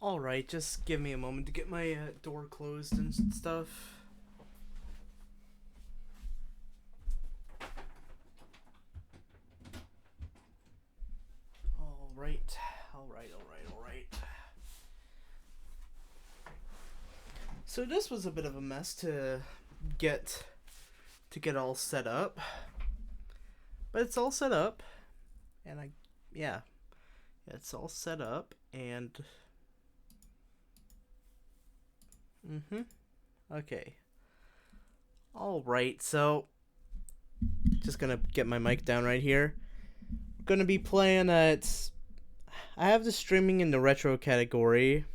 Alright, just give me a moment to get my door closed and stuff. Alright. So this was a bit of a mess to get all set up. But it's all set up. And yeah, it's all set up and okay. Alright, so just gonna get my mic down right here. Gonna be playing I have the streaming in the retro category.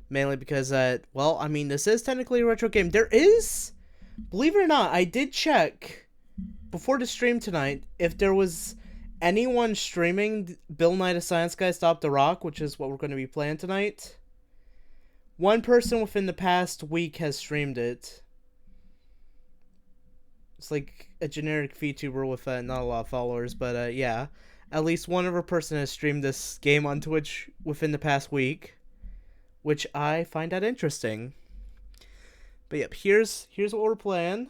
Mainly because well, I mean, this is technically a retro game. There is, believe it or not, I did check before the stream tonight if there was anyone streaming Bill Nye the Science Guy Stop the Rock, which is what we're going to be playing tonight. One person within the past week has streamed it. It's like a generic VTuber with not a lot of followers, but yeah. At least one other person has streamed this game on Twitch within the past week, which I find that interesting. But yep, here's what we're playing.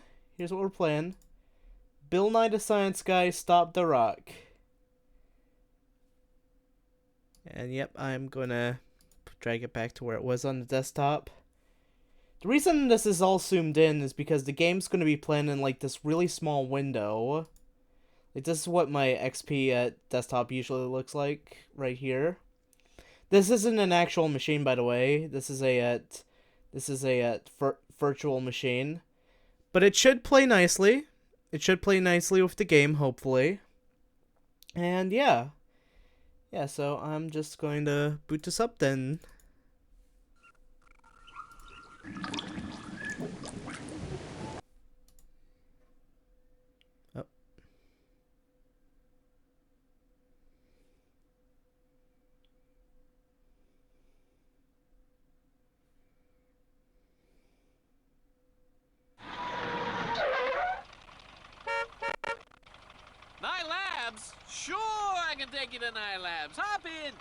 Bill Nye the Science Guy Stop the Rock. And yep, I'm gonna drag it back to where it was on the desktop. The reason this is all zoomed in is because the game's gonna be playing in like this really small window. Like, this is what my XP desktop usually looks like right here. This isn't an actual machine, by the way. This is a virtual machine, but it should play nicely. It should play nicely with the game, hopefully. And yeah. So I'm just going to boot this up then. Oh. Nye Labs? Sure, I can take you to Nye Labs. Hop in.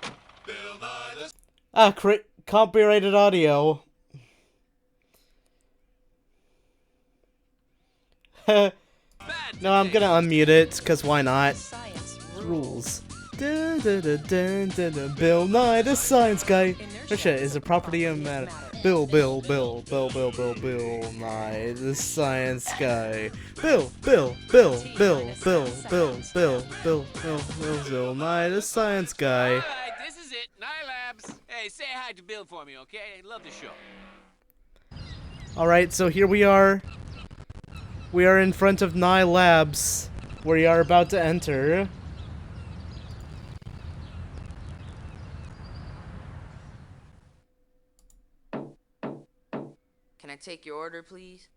Copyrighted audio. No, I'm gonna unmute it, cause why not? Rules. Bill Nye the Science Guy. Oh shit, is a property of matter. Bill Nye the Science Guy. Bill Nye the Science Guy. All right, this is it. Nye Labs. Hey, say hi to Bill for me, okay? Love the show. Alright, so here we are. We are in front of Nye Labs. We are about to enter. Can I take your order, please?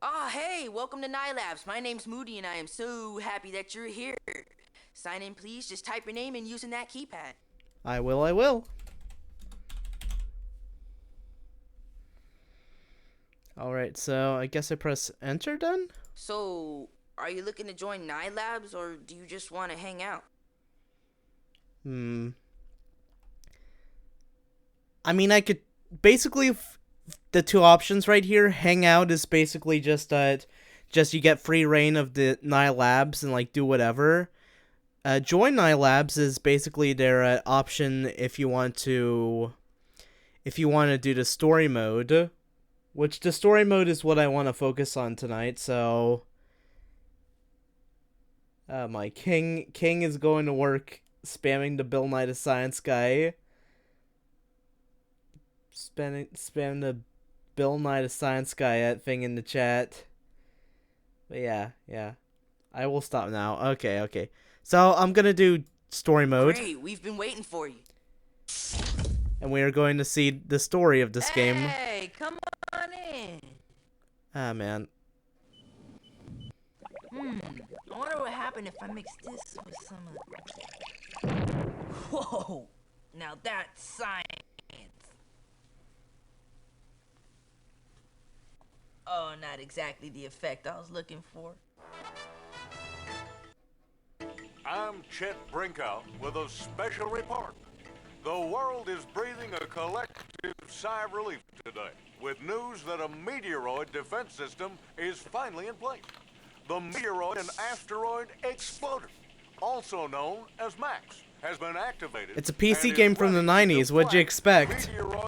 Ah, hey, welcome to Nye Labs. My name's Moody, and I am so happy that you're here. Sign in, please. Just type your name in using that keypad. I will. Alright, so I guess I press enter then? So, are you looking to join Nye Labs, or do you just want to hang out? I mean, I could basically the two options right here. Hang out is basically just you get free reign of the Nye Labs and like do whatever. Join Nye Labs is basically their option if you want to do the story mode, which the story mode is what I want to focus on tonight. So my king is going to work spamming the Bill Nye the Science Guy. Spam the Bill Nye the Science Guy thing in the chat. But yeah. I will stop now. Okay. So I'm gonna do story mode. Great, we've been waiting for you. And we are going to see the story of this game. Hey, come on in. Ah, man. I wonder what happened if I mix this with some of... Whoa, now that's science. Oh, not exactly the effect I was looking for. I'm Chet Brinkout with a special report. The world is breathing a collective sigh of relief today with news that a meteoroid defense system is finally in place. The meteoroid and asteroid exploder, also known as MAX, has been activated. It's a PC game from the 90s. What'd you expect? Meteoroid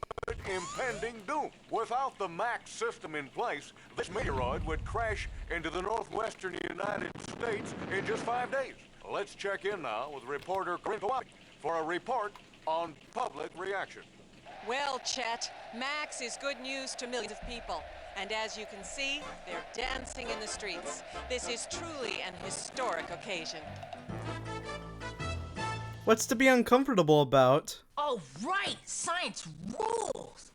impending doom. Without the MAX system in place, this meteoroid would crash into the northwestern United States in just 5 days. Let's check in now with reporter Corinne for a report on public reaction. Well, Chet, Max is good news to millions of people. And as you can see, they're dancing in the streets. This is truly an historic occasion. What's to be uncomfortable about? Oh, right! Science rules!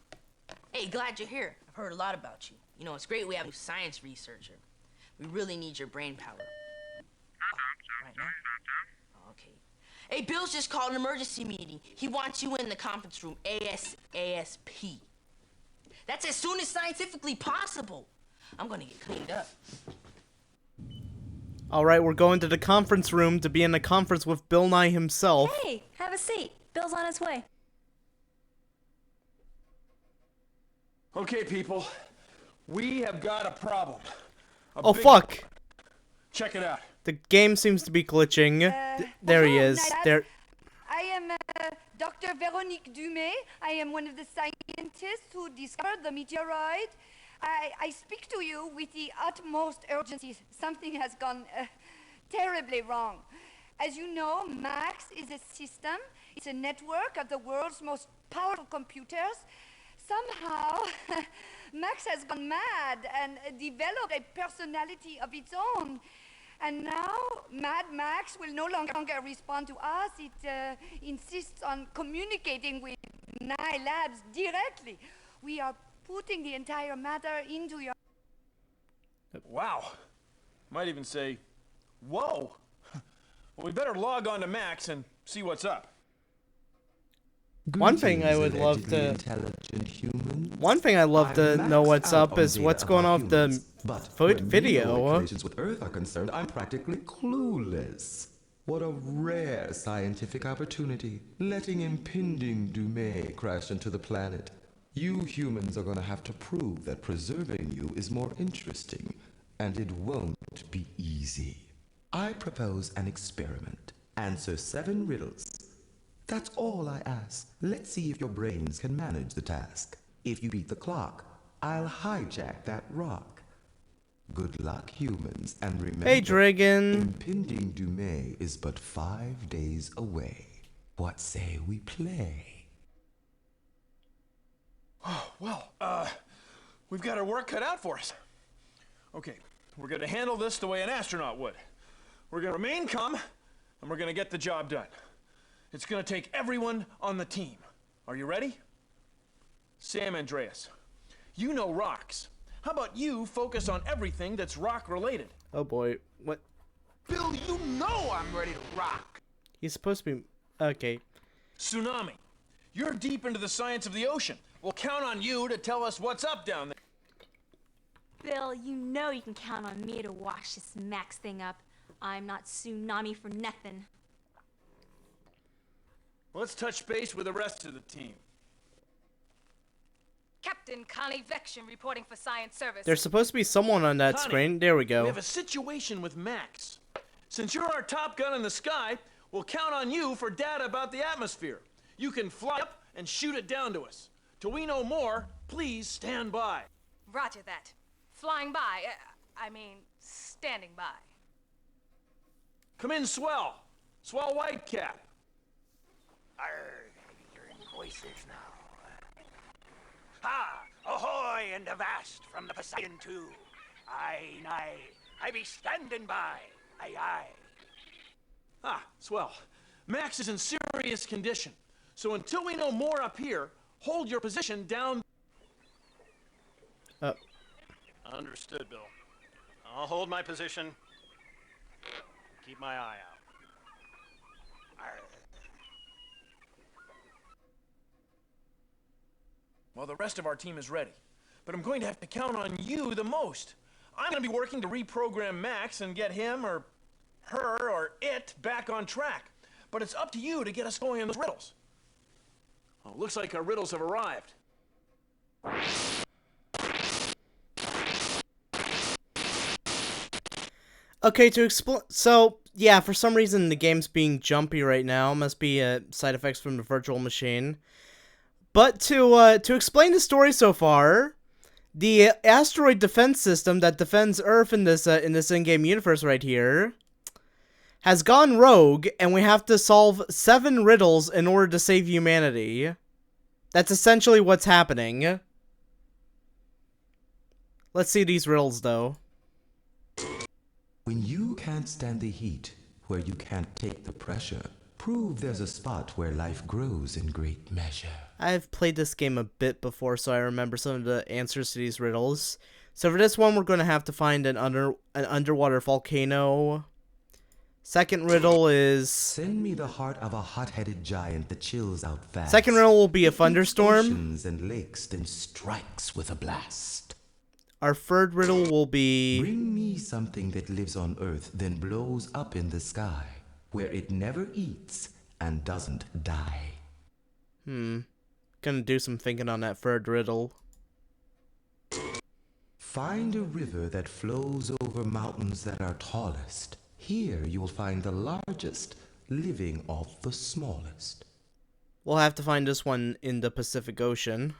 Hey, glad you're here. I've heard a lot about you. You know, it's great we have a science researcher. We really need your brain power. Right now? Okay. Hey, Bill's just called an emergency meeting. He wants you in the conference room ASAP. That's as soon as scientifically possible. I'm gonna get cleaned up. Alright, we're going to the conference room to be in a conference with Bill Nye himself. Hey, have a seat. Bill's on his way. Okay, people. We have got a problem. Oh, fuck! Check it out. The game seems to be glitching. There he is. There. I am Dr. Véronique Dumais. I am one of the scientists who discovered the meteoroid. I speak to you with the utmost urgency. Something has gone terribly wrong. As you know, MAX is a system. It's a network of the world's most powerful computers. Somehow, MAX has gone mad and developed a personality of its own. And now, Mad Max will no longer respond to us. It insists on communicating with Nye Labs directly. We are putting the entire matter into your... Wow. Might even say, whoa. Well, we better log on to Max and see what's up. One thing I would love to... One thing I'd love to know what's up is what's going on with the video. With Earth are concerned, I'm practically clueless. What a rare scientific opportunity, letting impending doom crash into the planet. You humans are gonna have to prove that preserving you is more interesting, and it won't be easy. I propose an experiment. Answer 7 riddles. That's all I ask. Let's see if your brains can manage the task. If you beat the clock, I'll hijack that rock. Good luck, humans, and remember... Hey, Dragon! Impending doom is but 5 days away. What say we play? Oh, well, we've got our work cut out for us. Okay, we're gonna handle this the way an astronaut would. We're gonna remain calm, and we're gonna get the job done. It's gonna take everyone on the team. Are you ready? Sam Andreas, you know rocks. How about you focus on everything that's rock related? Oh boy, what? Bill, you know I'm ready to rock. He's supposed to be... Okay. Tsunami, you're deep into the science of the ocean. We'll count on you to tell us what's up down there. Bill, you know you can count on me to wash this Max thing up. I'm not tsunami for nothing. Let's touch base with the rest of the team. Captain Connie Vection reporting for Science Service. There's supposed to be someone on that Connie, screen. There we We go. have a situation with Max. Since you're our top gun in the sky, we'll count on you for data about the atmosphere. You can fly up and shoot it down to us. Till we know more, please stand by. Roger that. Flying by. Standing by. Come in, Swell. Swell Whitecap. Arr, hearing voices now. Ha! Ahoy in the vast from the Poseidon II. I be standing by. Aye, aye. Ah, Swell. Max is in serious condition. So until we know more up here, hold your position down. Understood, Bill. I'll hold my position. Keep my eye out. Well, the rest of our team is ready. But I'm going to have to count on you the most. I'm going to be working to reprogram Max and get him or her or it back on track. But it's up to you to get us going on those riddles. Oh, looks like our riddles have arrived. Okay, to explain, so yeah, for some reason the game's being jumpy right now. Must be side effects from the virtual machine. But to explain the story so far, the asteroid defense system that defends Earth in this in-game universe right here has gone rogue, and we have to solve 7 riddles in order to save humanity. That's essentially what's happening. Let's see these riddles, though. When you can't stand the heat, where you can't take the pressure, prove there's a spot where life grows in great measure. I've played this game a bit before, so I remember some of the answers to these riddles. So for this one, we're going to have to find an underwater volcano. Second riddle is... Send me the heart of a hot-headed giant that chills out fast. Second riddle will be a thunderstorm. Oceans and lakes, then strikes with a blast. Our third riddle will be... Bring me something that lives on Earth, then blows up in the sky, where it never eats and doesn't die. Gonna do some thinking on that third riddle. Find a river that flows over mountains that are tallest. Here you'll find the largest, living off the smallest. We'll have to find this one in the Pacific Ocean.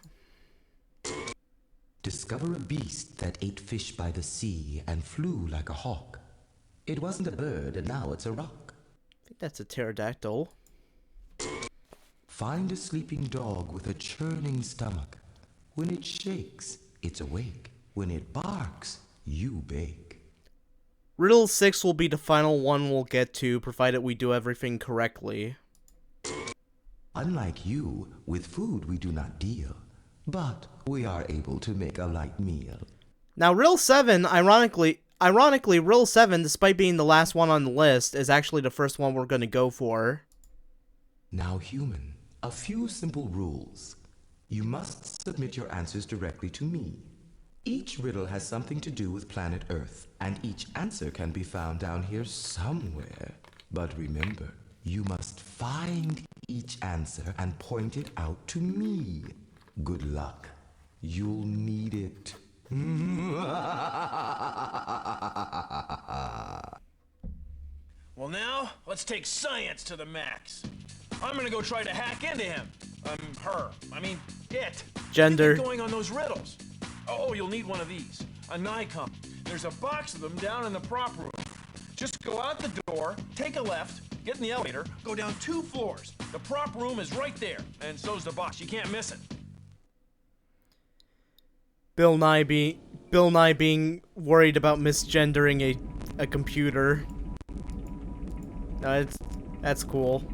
Discover a beast that ate fish by the sea and flew like a hawk. It wasn't a bird, and now it's a rock. I think that's a pterodactyl. Find a sleeping dog with a churning stomach. When it shakes, it's awake. When it barks, you bake. Riddle 6 will be the final one we'll get to, provided we do everything correctly. Unlike you, with food we do not deal, but we are able to make a light meal. Now, Riddle 7, ironically, Riddle 7, despite being the last one on the list, is actually the first one we're going to go for. Now, human, a few simple rules. You must submit your answers directly to me. Each riddle has something to do with planet Earth, and each answer can be found down here somewhere. But remember, you must find each answer and point it out to me. Good luck. You'll need it. Well, now, let's take science to the max. I'm gonna go try to hack into him. It. Gender. Get going on those riddles. Oh, you'll need one of these. A Nikon. There's a box of them down in the prop room. Just go out the door, take a left, get in the elevator, go down 2 floors. The prop room is right there, and so's the box. You can't miss it. Bill Nye being worried about misgendering a computer. No, that's cool.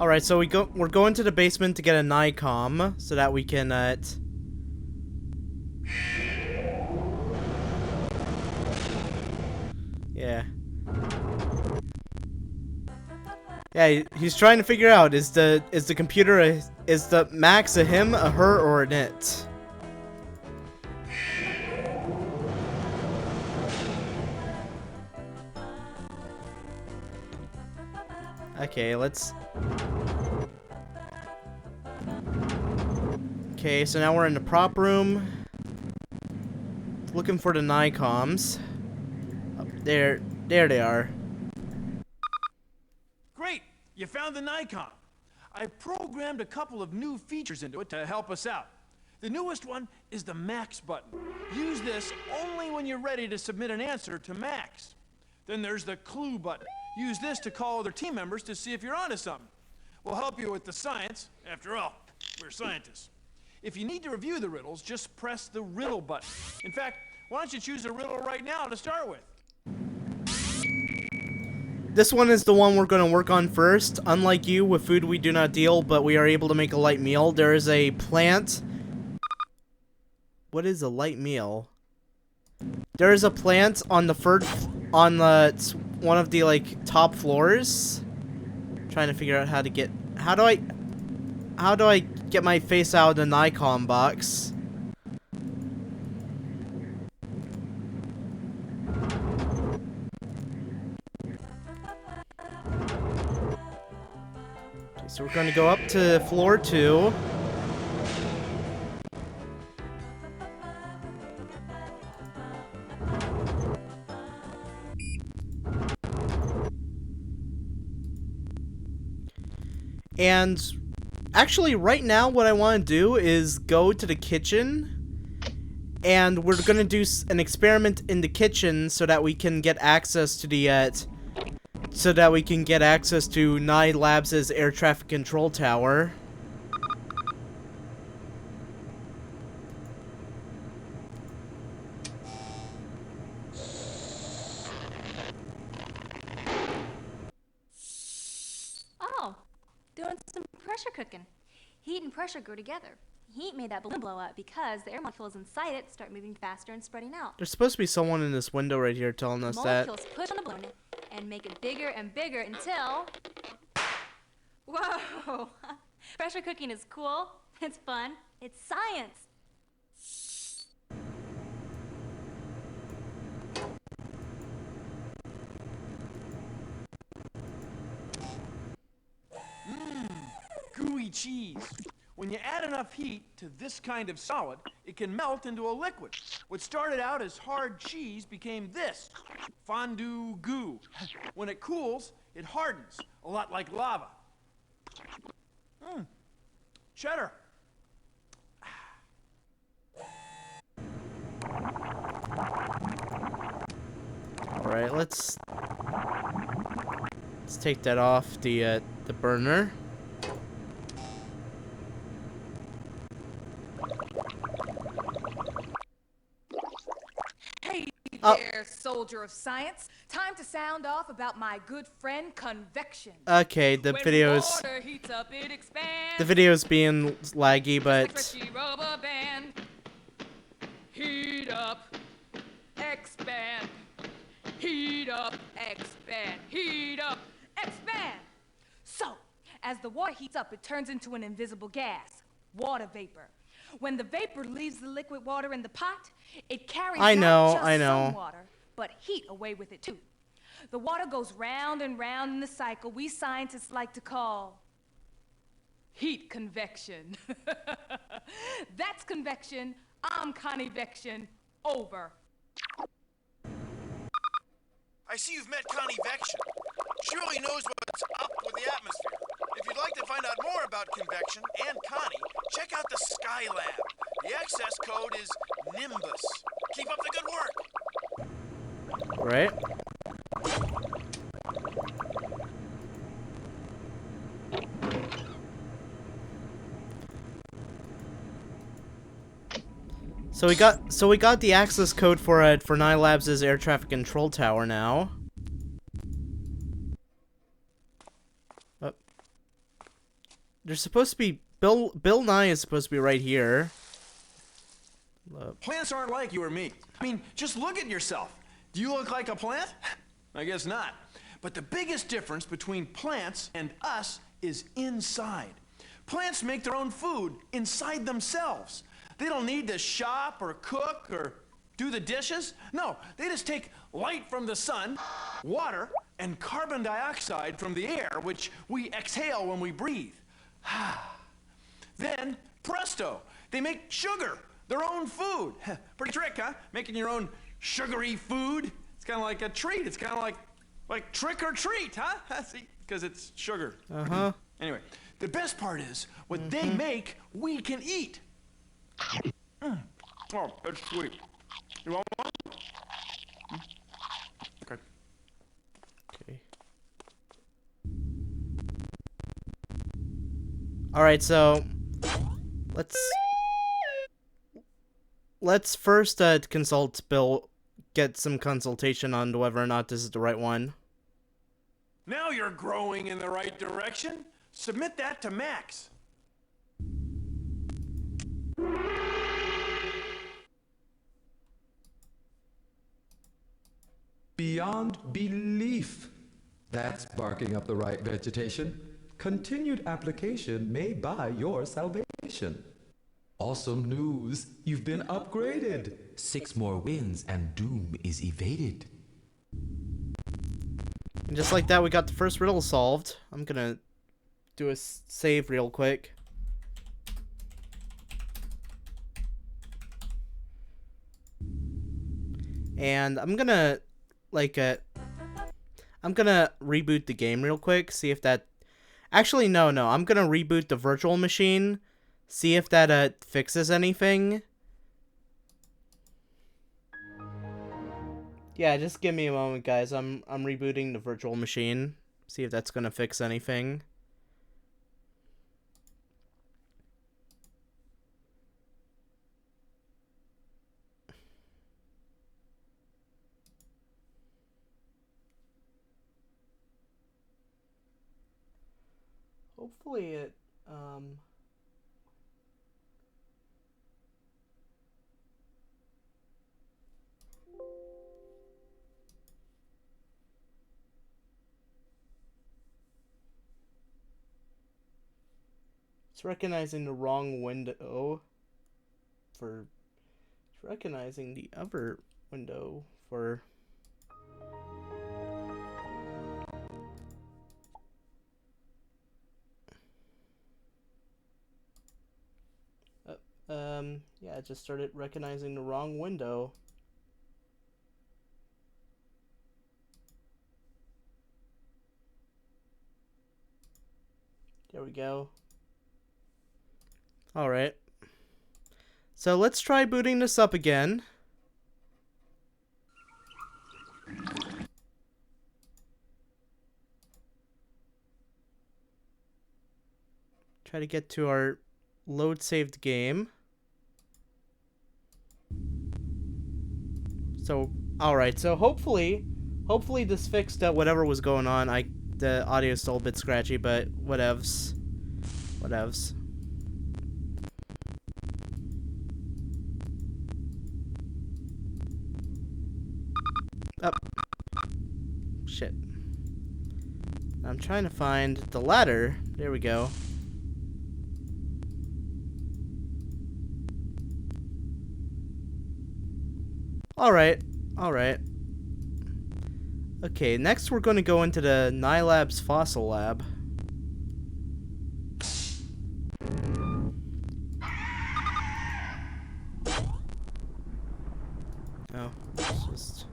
Alright, so we're going to the basement to get a Nikon so that we can yeah. Yeah, he's trying to figure out is the computer is the Max a him, a her, or an it? Okay, let's... Okay, so now we're in the prop room. Looking for the Nikoms. Oh, there they are. Great! You found the Nikon. I programmed a couple of new features into it to help us out. The newest one is the Max button. Use this only when you're ready to submit an answer to Max. Then there's the Clue button. Use this to call other team members to see if you're onto something. We'll help you with the science. After all, we're scientists. If you need to review the riddles, just press the riddle button. In fact, why don't you choose a riddle right now to start with? This one is the one we're going to work on first. Unlike you, with food we do not deal, but we are able to make a light meal. There is a plant. What is a light meal? There is a plant on the one of the like top floors. I'm trying to figure out how to get. How do I get my face out of the Nikon box? So we're going to go up to floor 2. And actually, right now, what I want to do is go to the kitchen, and we're gonna do an experiment in the kitchen so that we can get access to the Nye Labs' air traffic control tower. Oh, doing some pressure cooking. Heat and pressure go together. Heat made that balloon blow up because the air molecules inside it start moving faster and spreading out. There's supposed to be someone in this window right here telling us that. Molecules push on the balloon and make it bigger and bigger until... Whoa! Pressure cooking is cool. It's fun. It's science. Gooey cheese. When you add enough heat to this kind of solid, it can melt into a liquid. What started out as hard cheese became this, fondue goo. When it cools, it hardens, a lot like lava. Cheddar. Alright, let's take that off the burner. Hey there, soldier of science. Time to sound off about my good friend convection. Okay, the When video's water heats up, it expands. the video's being laggy, but Stretchy rubber band. Heat up, expand. Heat up, expand. Heat up, expand. So, as the water heats up, it turns into an invisible gas, water vapor. When the vapor leaves the liquid water in the pot, it carries not just some water, but heat away with it too. The water goes round and round in the cycle we scientists like to call heat convection. That's convection. I'm convection. Over. I see you've met convection. Surely knows what's up with the atmosphere. If you'd like to find out more about convection and Connie, check out the Sky Lab. The access code is Nimbus. Keep up the good work. right. So we got the access code for Nye Labs' air traffic control tower now. Oh. There's supposed to be Bill Nye is supposed to be right here. Plants aren't like you or me. I mean, just look at yourself. Do you look like a plant? I guess not. But the biggest difference between plants and us is inside. Plants make their own food inside themselves. They don't need to shop or cook or do the dishes. No, they just take light from the sun, water, and carbon dioxide from the air, which we exhale when we breathe. Then, presto, they make sugar, their own food. Pretty trick, huh? Making your own sugary food. It's kind of like a treat. It's kind of like trick or treat, huh? See, because it's sugar. Uh-huh. Anyway, the best part is what they make, we can eat. Oh, that's sweet. You want one? Okay. Okay. All right, so let's first consult Bill, get some consultation on whether or not this is the right one. Now you're growing in the right direction. Submit that to Max. Beyond belief. That's barking up the right vegetation. Continued application may buy your salvation. Awesome news. You've been upgraded. 6 more wins and doom is evaded. And just like that, we got the first riddle solved. I'm gonna do a save real quick. And I'm gonna I'm gonna reboot the game real quick, see if that actually no, I'm gonna reboot the virtual machine, see if that fixes anything. Yeah, just give me a moment, guys. I'm rebooting the virtual machine. See if that's gonna fix anything. Hopefully it it's recognizing the wrong window for it's recognizing the other window for yeah, it just started recognizing the wrong window. There we go. Alright. So let's try booting this up again. Try to get to our load saved game. So, alright, so hopefully this fixed whatever was going on. The audio is still a bit scratchy, but whatevs. Whatevs. Oh. Shit. I'm trying to find the ladder. There we go. Alright. Alright. Okay, next we're going to go into the Nilab's fossil lab. Oh, it's just...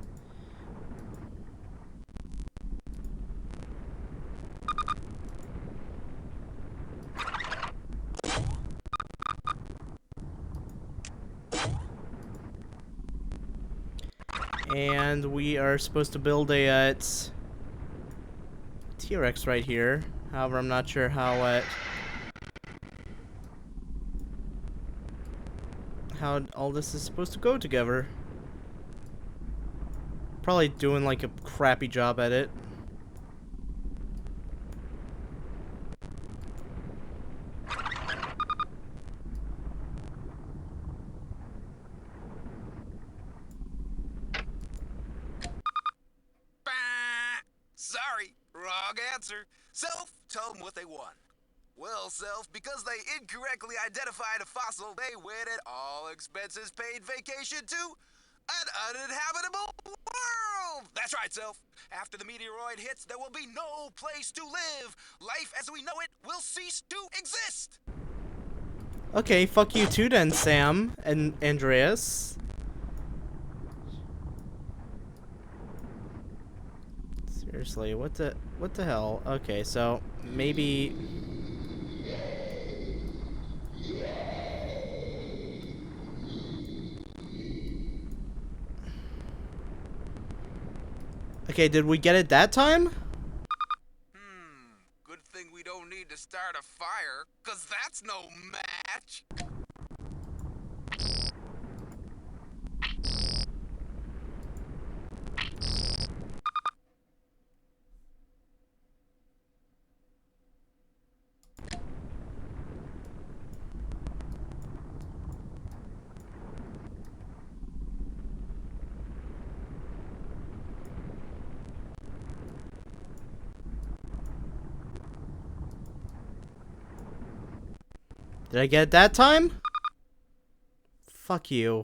And we are supposed to build a T-Rex right here. However, I'm not sure how all this is supposed to go together. Probably doing like a crappy job at it. Sorry, wrong answer. Self, tell them what they want. Well, Self, because they incorrectly identified a fossil, they win an all-expenses paid vacation to an uninhabitable world! That's right, Self. After the meteoroid hits, there will be no place to live. Life as we know it will cease to exist. Okay, fuck you too then, Sam and Andreas. Seriously, what the hell? Okay, so maybe okay, did we get it that time? Good thing we don't need to start a fire, 'cause that's no match. Did I get it that time? Fuck you.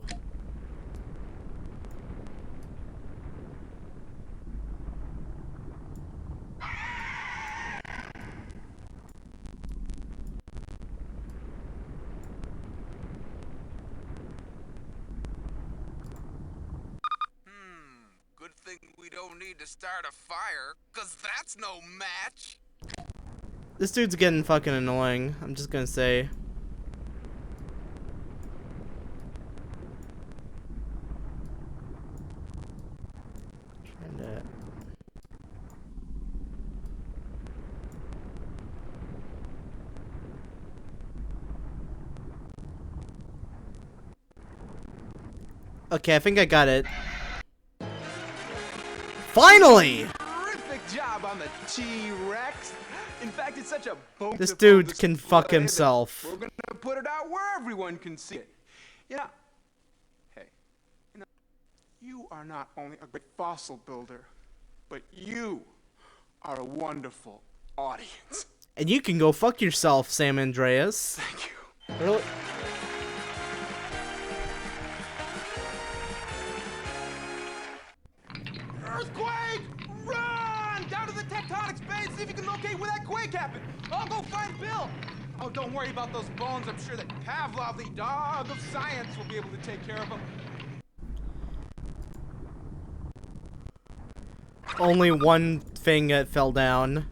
need to start a fire, 'cause that's no match. This dude's getting fucking annoying. I'm just gonna say. Trying to. Okay, I think I got it. Finally! Terrific job on the T-Rex. In fact, it's such a boom. This dude can fuck himself. We're gonna put it out where everyone can see it. You know, hey, you are not only a great fossil builder, but you are a wonderful audience. And you can go fuck yourself, Sam Andreas. Thank you. Really? Earthquake! Run! Down to the tectonics bay and see if you can locate where that quake happened. I'll go find Bill. Oh, don't worry about those bones. I'm sure that Pavlov, the dog of science, will be able to take care of them. Only one thing that fell down.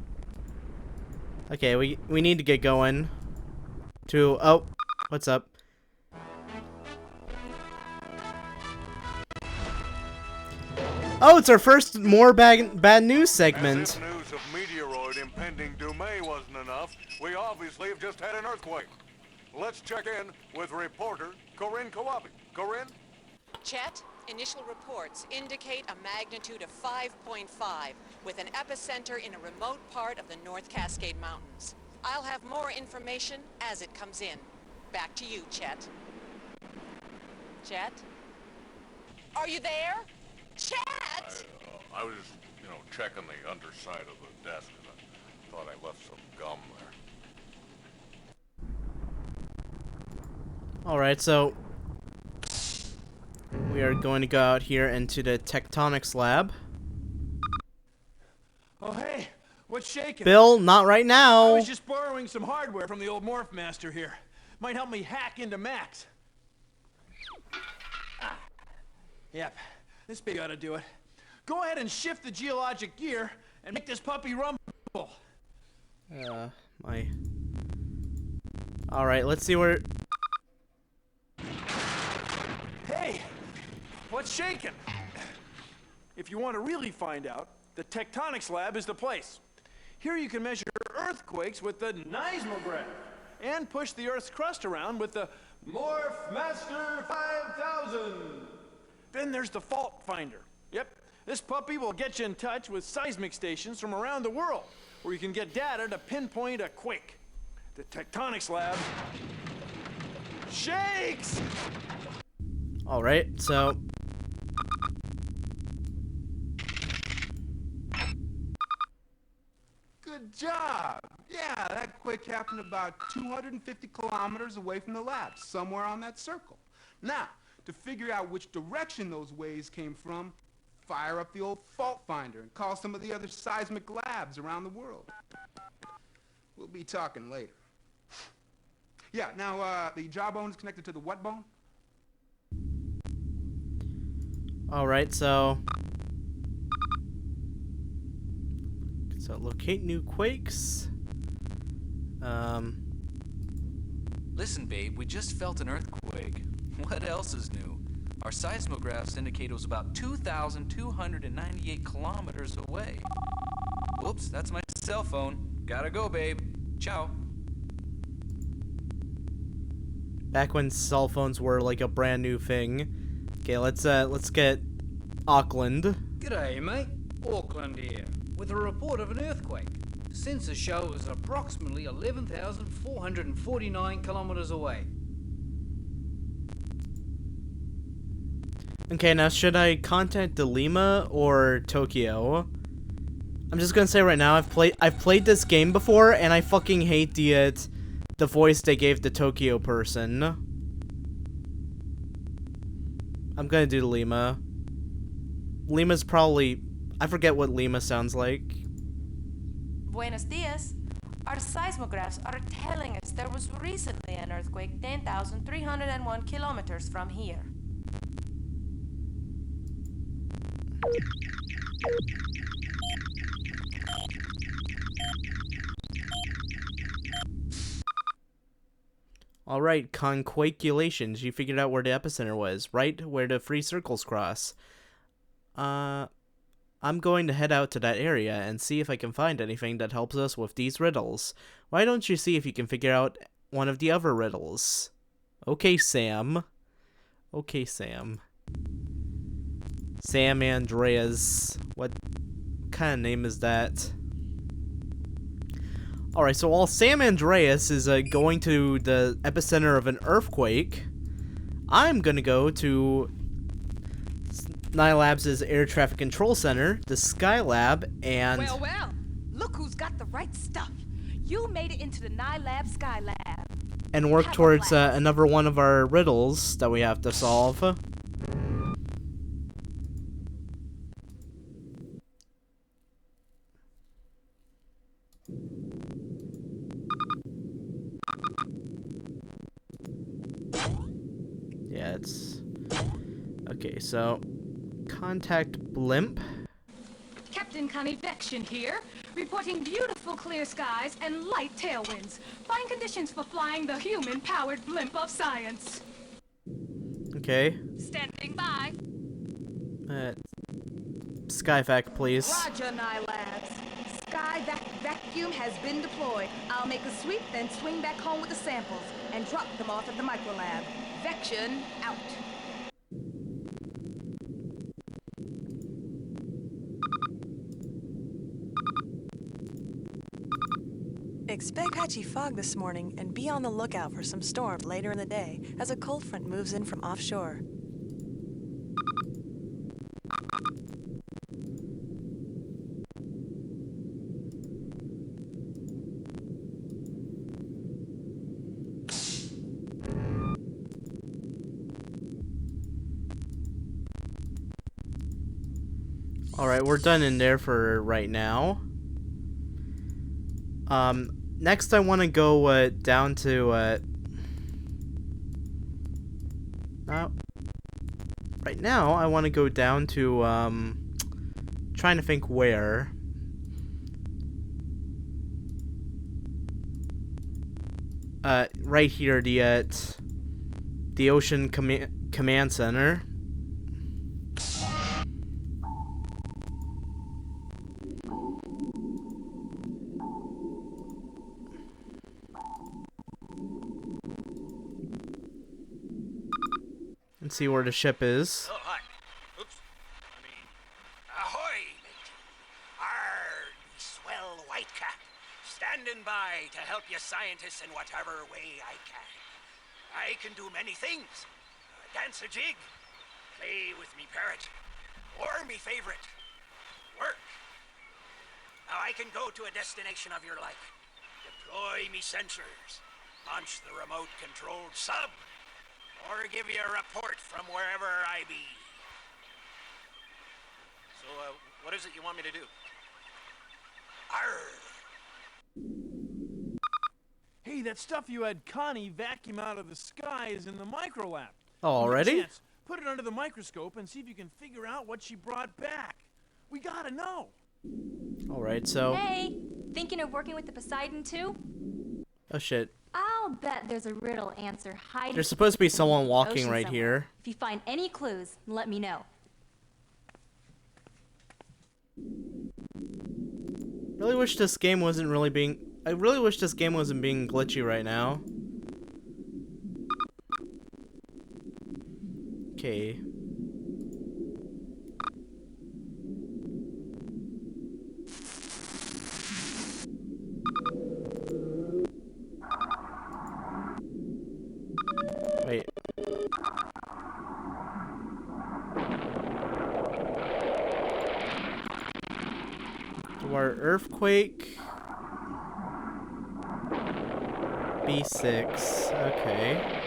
Okay, we need to get going. Oh, what's up? Oh, it's our first more bad news segment. As if news of meteoroid impending doom wasn't enough, we obviously have just had an earthquake. Let's check in with reporter Corinne Kawabi. Corinne? Chet, initial reports indicate a magnitude of 5.5 with an epicenter in a remote part of the North Cascade Mountains. I'll have more information as it comes in. Back to you, Chet. Chet? Are you there? Chet! I was just, checking the underside of the desk, and I thought I left some gum there. Alright, so we are going to go out here into the tectonics lab. Oh, hey, what's shaking? Bill, not right now. I was just borrowing some hardware from the old Morph Master here. Might help me hack into Max. Yep, this big ought to do it. Go ahead and shift the geologic gear and make this puppy rumble. Alright, let's see where... Hey, what's shaking? If you want to really find out, the Tectonics Lab is the place. Here you can measure earthquakes with the seismograph and push the Earth's crust around with the Morph Master 5000. Then there's the fault finder. Yep, this puppy will get you in touch with seismic stations from around the world where you can get data to pinpoint a quake. The Tectonics Lab shakes! Alright, so... Good job. Yeah, that quake happened about 250 kilometers away from the lab, somewhere on that circle. Now, to figure out which direction those waves came from, fire up the old fault finder and call some of the other seismic labs around the world. We'll be talking later. Yeah, now, the jawbone is connected to the what bone? Alright, so locate new quakes. Listen, babe, we just felt an earthquake. What else is new? Our seismographs indicate it was about 2,298 kilometers away. Whoops, that's my cell phone. Gotta go, babe. Ciao. Back when cell phones were like a brand new thing. Okay, let's get Auckland. G'day, mate. Auckland here, with a report of an earthquake. Sensors show it was approximately 11,449 kilometers away. Okay, now should I contact Lima or Tokyo? I'm just gonna say right now, I've played this game before, and I fucking hate the voice they gave the Tokyo person. I'm gonna do Lima. Lima's probably... I forget what Lima sounds like. Buenos dias. Our seismographs are telling us there was recently an earthquake 10,301 kilometers from here. Alright, conquaculations. You figured out where the epicenter was, right where the three circles cross. I'm going to head out to that area and see if I can find anything that helps us with these riddles. Why don't you see if you can figure out one of the other riddles? Okay, Sam. Okay, Sam. Sam Andreas. What kind of name is that? Alright, so while Sam Andreas is going to the epicenter of an earthquake, I'm gonna go to Nilabs' Air Traffic Control Center, the Skylab, and... Well, look who's got the right stuff. You made it into the Nilab Skylab. And work towards another one of our riddles that we have to solve. Yeah, it's... Okay, so... Contact Blimp. Captain ConnorTheVGFan here, reporting beautiful clear skies and light tailwinds. Fine conditions for flying the human-powered blimp of science. Okay. Standing by. Skyvac, please. Roger, Nilabs. Sky vacuum has been deployed. I'll make a sweep, then swing back home with the samples and drop them off at the microlab. Vection out. Expect patchy fog this morning and be on the lookout for some storms later in the day as a cold front moves in from offshore. Alright, we're done in there for right now. Next I want to go down to right now I want to go down to trying to think where. Right here, the Ocean Command Center. And see where the ship is. Oh, hi. Oops. Ahoy, matey. Arr, swell white cat. Standing by to help you scientists in whatever way I can. I can do many things. Dance a jig. Play with me parrot. Or me favorite. Work. Now I can go to a destination of your like. Deploy me sensors. Launch the remote-controlled sub. Or give you a report from wherever I be. So, what is it you want me to do? Arr! Hey, that stuff you had Connie vacuum out of the sky is in the microlab. Already? Put it under the microscope and see if you can figure out what she brought back. We gotta know. Alright, so... Hey, thinking of working with the Poseidon too? Oh shit. I'll bet there's a riddle answer hiding. There's supposed to be someone walking ocean right somewhere. here. If you find any clues, let me know. Really wish this game wasn't really being... I really wish this game wasn't being glitchy right now. Okay. Wait. Our earthquake. B6. Okay.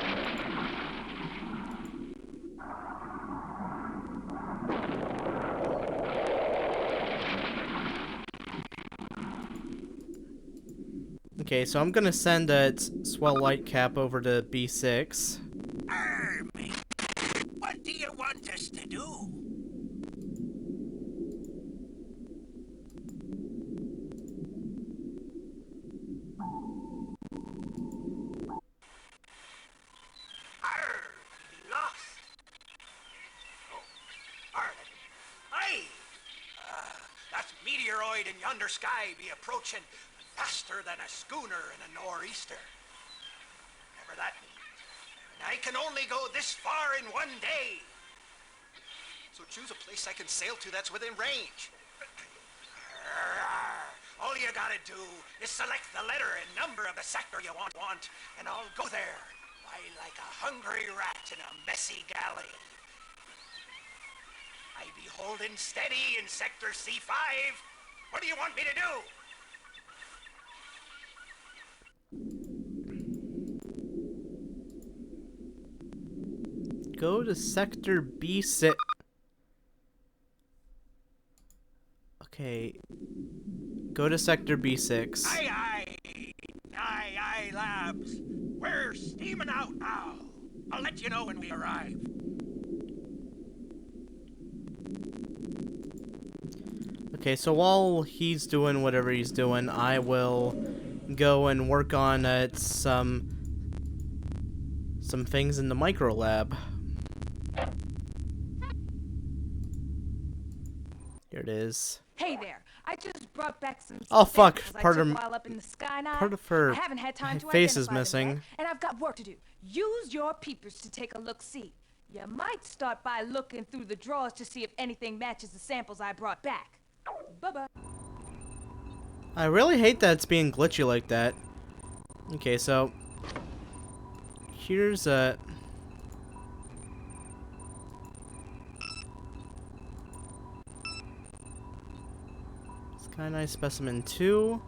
Okay, so I'm gonna send a swell light cap over to B6. What do you want us to do? meteoroid in yonder sky be approaching faster than a schooner in a nor'easter. Remember that? And I can only go this far in one day. So choose a place I can sail to that's within range. All you gotta do is select the letter and number of the sector you want, and I'll go there. Why, like a hungry rat in a messy galley. I be holding steady in Sector C5. What do you want me to do? Go to Sector B6. Okay. Go to Sector B6. Aye, labs. We're steaming out now. I'll let you know when we arrive. Okay, so while he's doing whatever he's doing, I will go and work on some things in the micro lab. Here it is. Hey there, I just brought back some Oh fuck! samples I Part took of while up in the sky night. part of her I haven't had time to face is identify them missing. yet, and I've got work to do. Use your peepers to take a look-see. You might start by looking through the drawers to see if anything matches the samples I brought back. Bye-bye. I really hate that it's being glitchy like that. Okay, so here's a Sky Nice Specimen 2.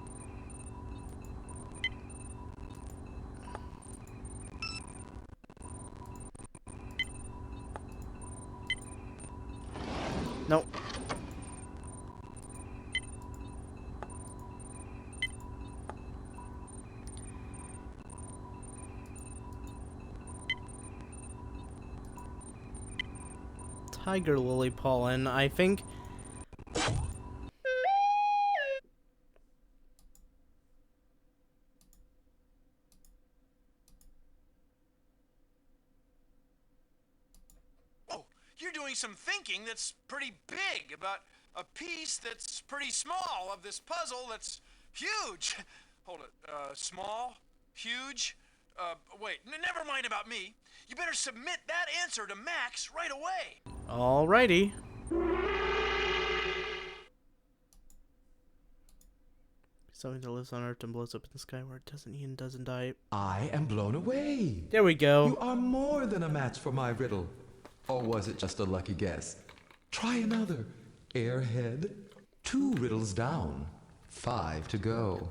Nope. Tiger lily pollen, I think. You're doing some thinking that's pretty big about a piece that's pretty small of this puzzle that's huge. Hold it. Small? Huge? Wait. Never mind about me. You better submit that answer to Max right away. Alrighty. Something that lives on Earth and blows up in the sky where it doesn't eat and doesn't die. I am blown away. There we go. You are more than a match for my riddle. Or was it just a lucky guess? Try another. Airhead. 2 riddles down. 5 to go.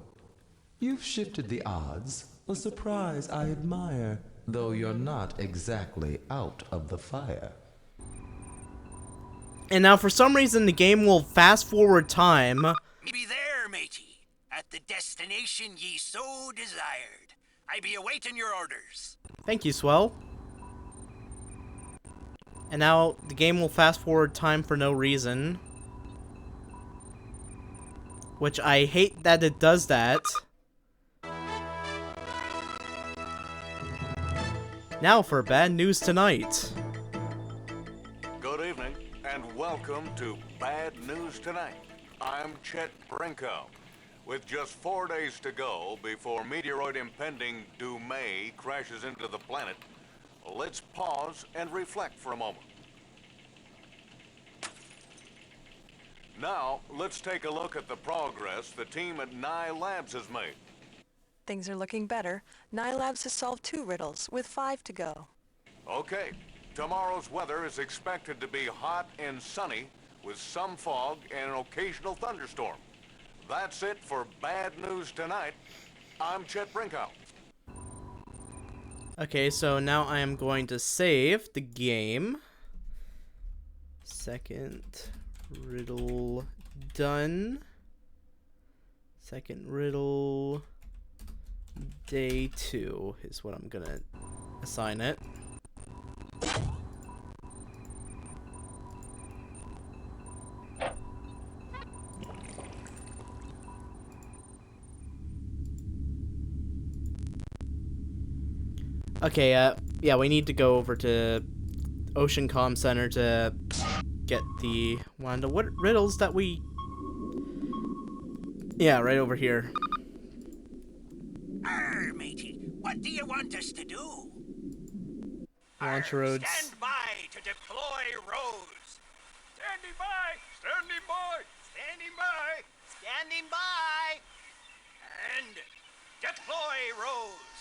You've shifted the odds. A surprise I admire. Though you're not exactly out of the fire. And now for some reason the game will fast forward time. Be there, matey, at the destination ye so desired. I be awaiting your orders. Thank you, Swell. And now the game will fast forward time for no reason. Which I hate that it does that. Now for bad news tonight. Good evening, and welcome to Bad News Tonight. I'm Chet Brinko. With just 4 days to go before meteoroid impending doom crashes into the planet, let's pause and reflect for a moment. Now, let's take a look at the progress the team at Nye Labs has made. Things are looking better. Nye Labs has solved 2 riddles, with 5 to go. Okay, tomorrow's weather is expected to be hot and sunny, with some fog and an occasional thunderstorm. That's it for Bad News Tonight. I'm Chet Brinkow. Okay, so now I am going to save the game. Second riddle done. Second riddle day 2 is what I'm gonna assign it. Okay, yeah, we need to go over to Ocean Comm Center to get the Wanda. What riddles that we Yeah, right over here. Arr, matey, what do you want us to do? Launch roads. Stand by to deploy Rose. Standing by! Standing by! Standing by! Standing by! And deploy Rose.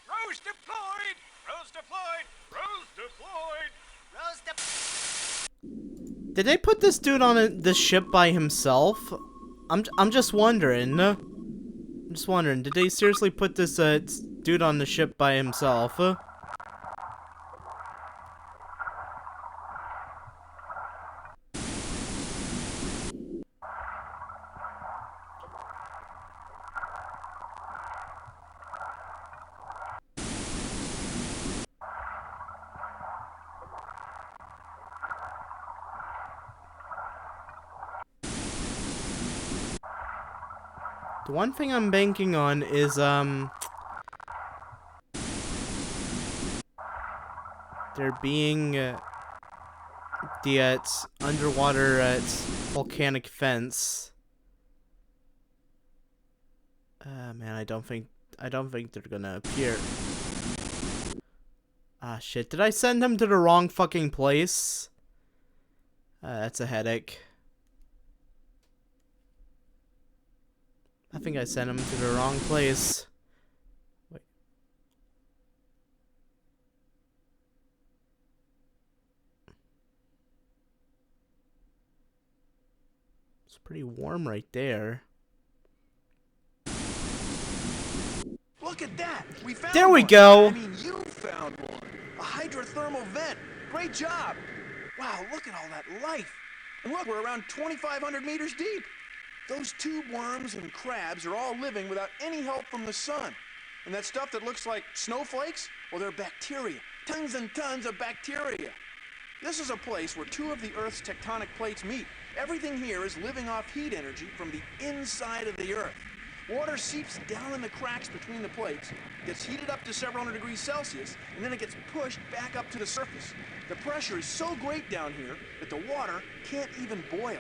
Rose deployed! Rose deployed! Rose deployed! Rose deployed! Did they put this dude on this ship by himself? I'm just wondering. I'm just wondering, did they seriously put this dude on the ship by himself? The one thing I'm banking on is, there being, the, underwater, volcanic fence. Man, I don't think they're gonna appear. Ah, shit, did I send them to the wrong fucking place? That's a headache. I think I sent him to the wrong place. Wait. It's pretty warm right there. Look at that! We found There we one. go! I mean, you found one! A hydrothermal vent! Great job! Wow, look at all that life! And look, we're around 2,500 meters deep! Those tube worms and crabs are all living without any help from the sun. And that stuff that looks like snowflakes, well, they're bacteria. Tons and tons of bacteria. This is a place where two of the Earth's tectonic plates meet. Everything here is living off heat energy from the inside of the Earth. Water seeps down in the cracks between the plates, gets heated up to several hundred degrees Celsius, and then it gets pushed back up to the surface. The pressure is so great down here that the water can't even boil.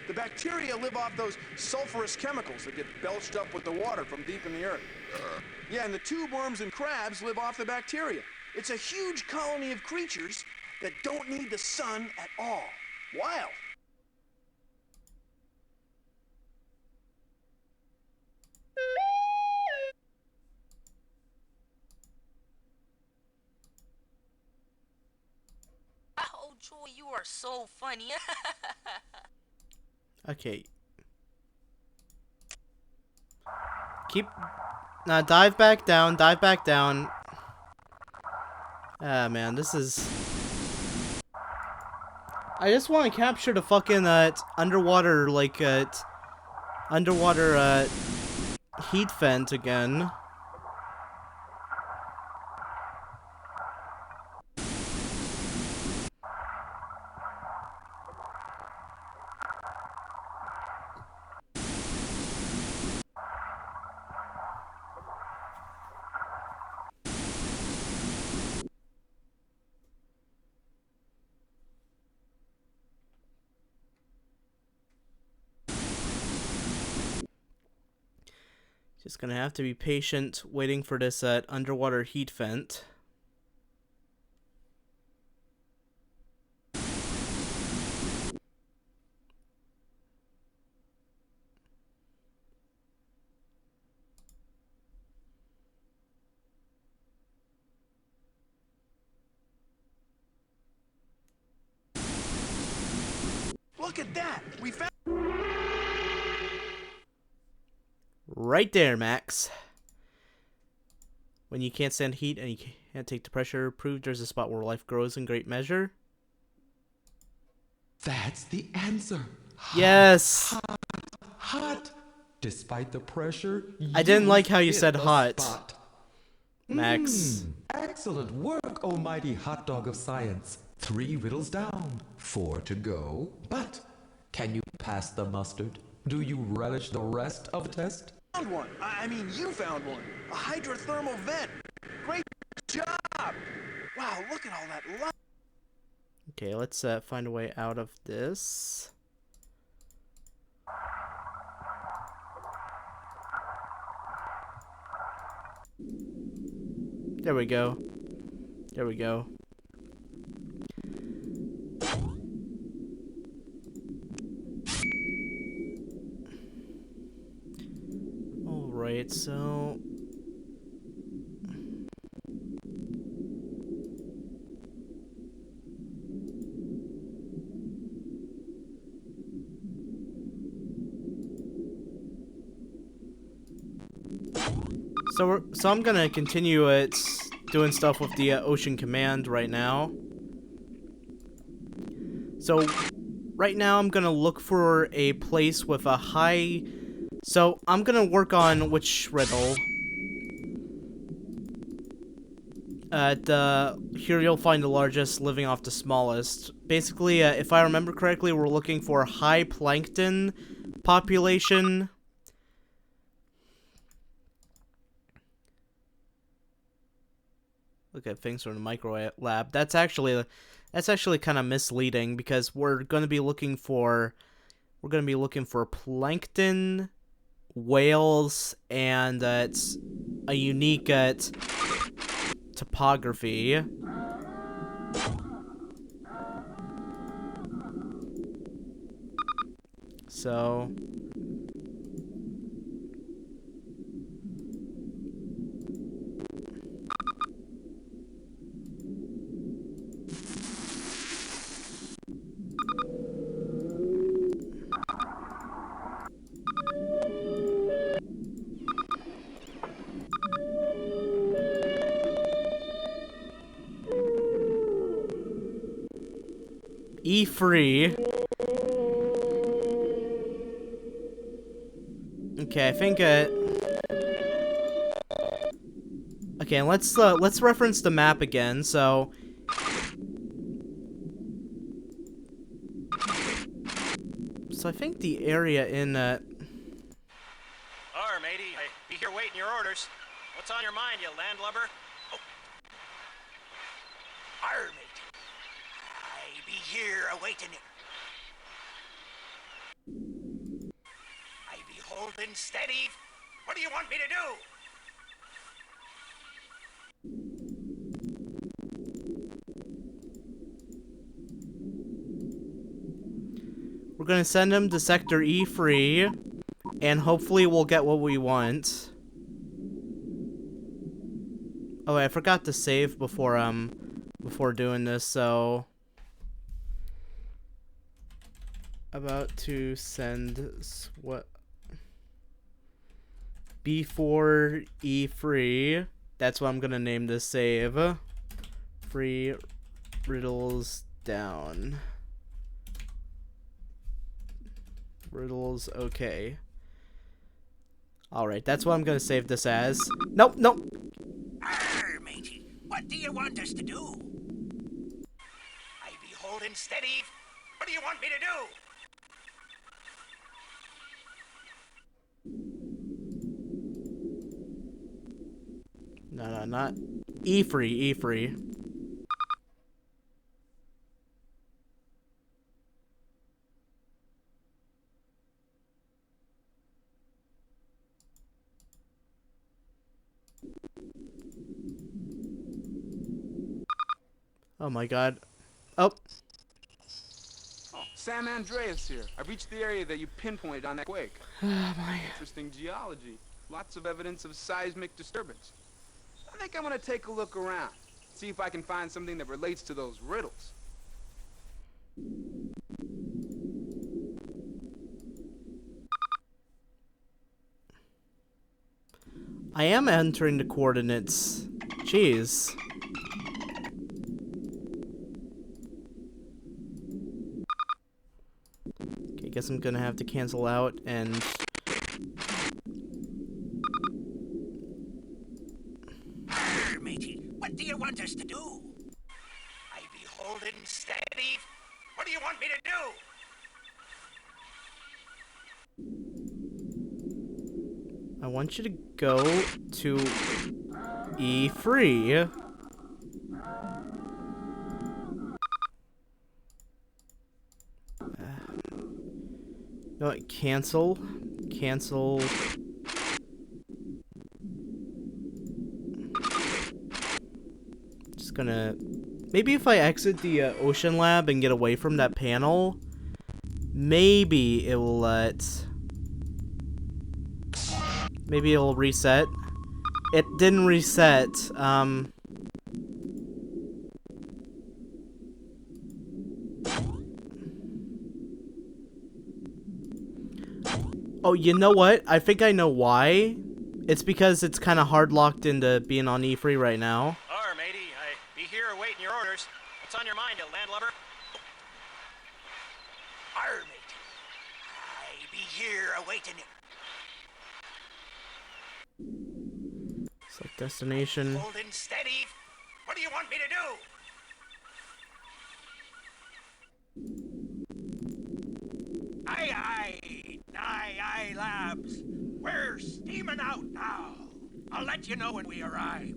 The bacteria live off those sulfurous chemicals that get belched up with the water from deep in the earth. Yeah, and the tube worms and crabs live off the bacteria. It's a huge colony of creatures that don't need the sun at all. Wild. Oh, Joy, you are so funny. Okay. Dive back down, dive back down. Ah, man, this is... I just want to capture the fucking, underwater, like, underwater, heat vent again. Just gonna have to be patient waiting for this underwater heat vent. Look at that! We found... Right there, Max. When you can't stand heat and you can't take the pressure, prove there's a spot where life grows in great measure. That's the answer. Yes. Hot. Despite the pressure, I didn't like how you hit said the hot. spot. Max. Excellent work, almighty hot dog of science. 3 riddles down, 4 to go. But can you pass the mustard? Do you relish the rest of the test? Found one. I mean, you found one. A hydrothermal vent. Great job. Wow, look at all that light. Okay, let's find a way out of this. There we go. There we go. Alright, so... So I'm gonna continue doing stuff with the Ocean Command right now. So right now I'm gonna look for a place with a high... So I'm gonna work on which riddle. Here you'll find the largest living off the smallest. Basically, if I remember correctly, we're looking for high plankton population. Look at things from the micro lab. That's actually kind of misleading because we're going to be looking for plankton, whales, and it's a unique topography. So E3. Okay, I think okay, let's reference the map again. So I think the area in Arr, matey. I be here waiting your orders. What's on your mind, you landlubber? Oh. Arr, matey. I be here awaiting you. I be holding steady. What do you want me to do? we're gonna send him to Sector E3, and hopefully we'll get what we want. Oh, I forgot to save before doing this, so about to send what B4 E3. That's what I'm gonna name this save. Free riddles down. Riddles okay. Alright, that's what I'm gonna save this as. Nope, nope. Arr, matey. What do you want us to do? I be holding steady. What do you want me to do? No, not E3, E3. Oh my god. Oh. Sam Andreas here. I reached the area that you pinpointed on that quake. Oh my. Interesting geology. Lots of evidence of seismic disturbance. I think I'm gonna take a look around. See if I can find something that relates to those riddles. I am entering the coordinates. Jeez. Okay, guess I'm gonna have to cancel out and... Arr, matey. What do you want us to do? I be holding steady. What do you want me to do? I want you to go to E3. No, cancel. Cancel. Just gonna... Maybe if I exit the ocean lab and get away from that panel, maybe it will maybe it'll reset. It didn't reset. Oh, you know what? I think I know why. It's because it's kind of hard locked into being on E3 right now. Arr, matey, I be here awaiting your orders. What's on your mind, landlubber? Arr, mate. I be here awaiting you. Select destination. Holding steady. What do you want me to do? Aye, labs. We're steaming out now. I'll let you know when we arrive.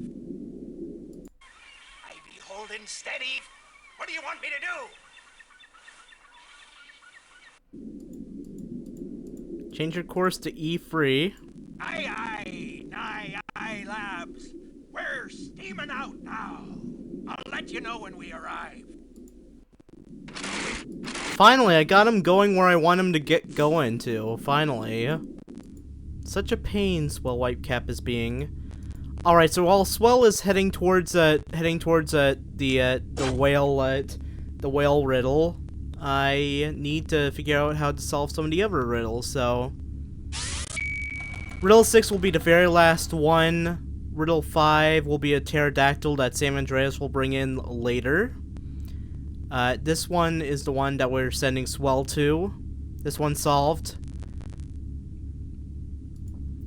I be holding steady. What do you want me to do? Change your course to E3. Aye, labs. We're steaming out now. I'll let you know when we arrive. Finally, I got him going where I want him to get going to. Finally. Such a pain Swell Whitecap is being. Alright, so while Swell is heading towards the whale riddle, I need to figure out how to solve some of the other riddles, so... Riddle 6 will be the very last one. Riddle 5 will be a pterodactyl that San Andreas will bring in later. This one is the one that we're sending Swell to. This one solved.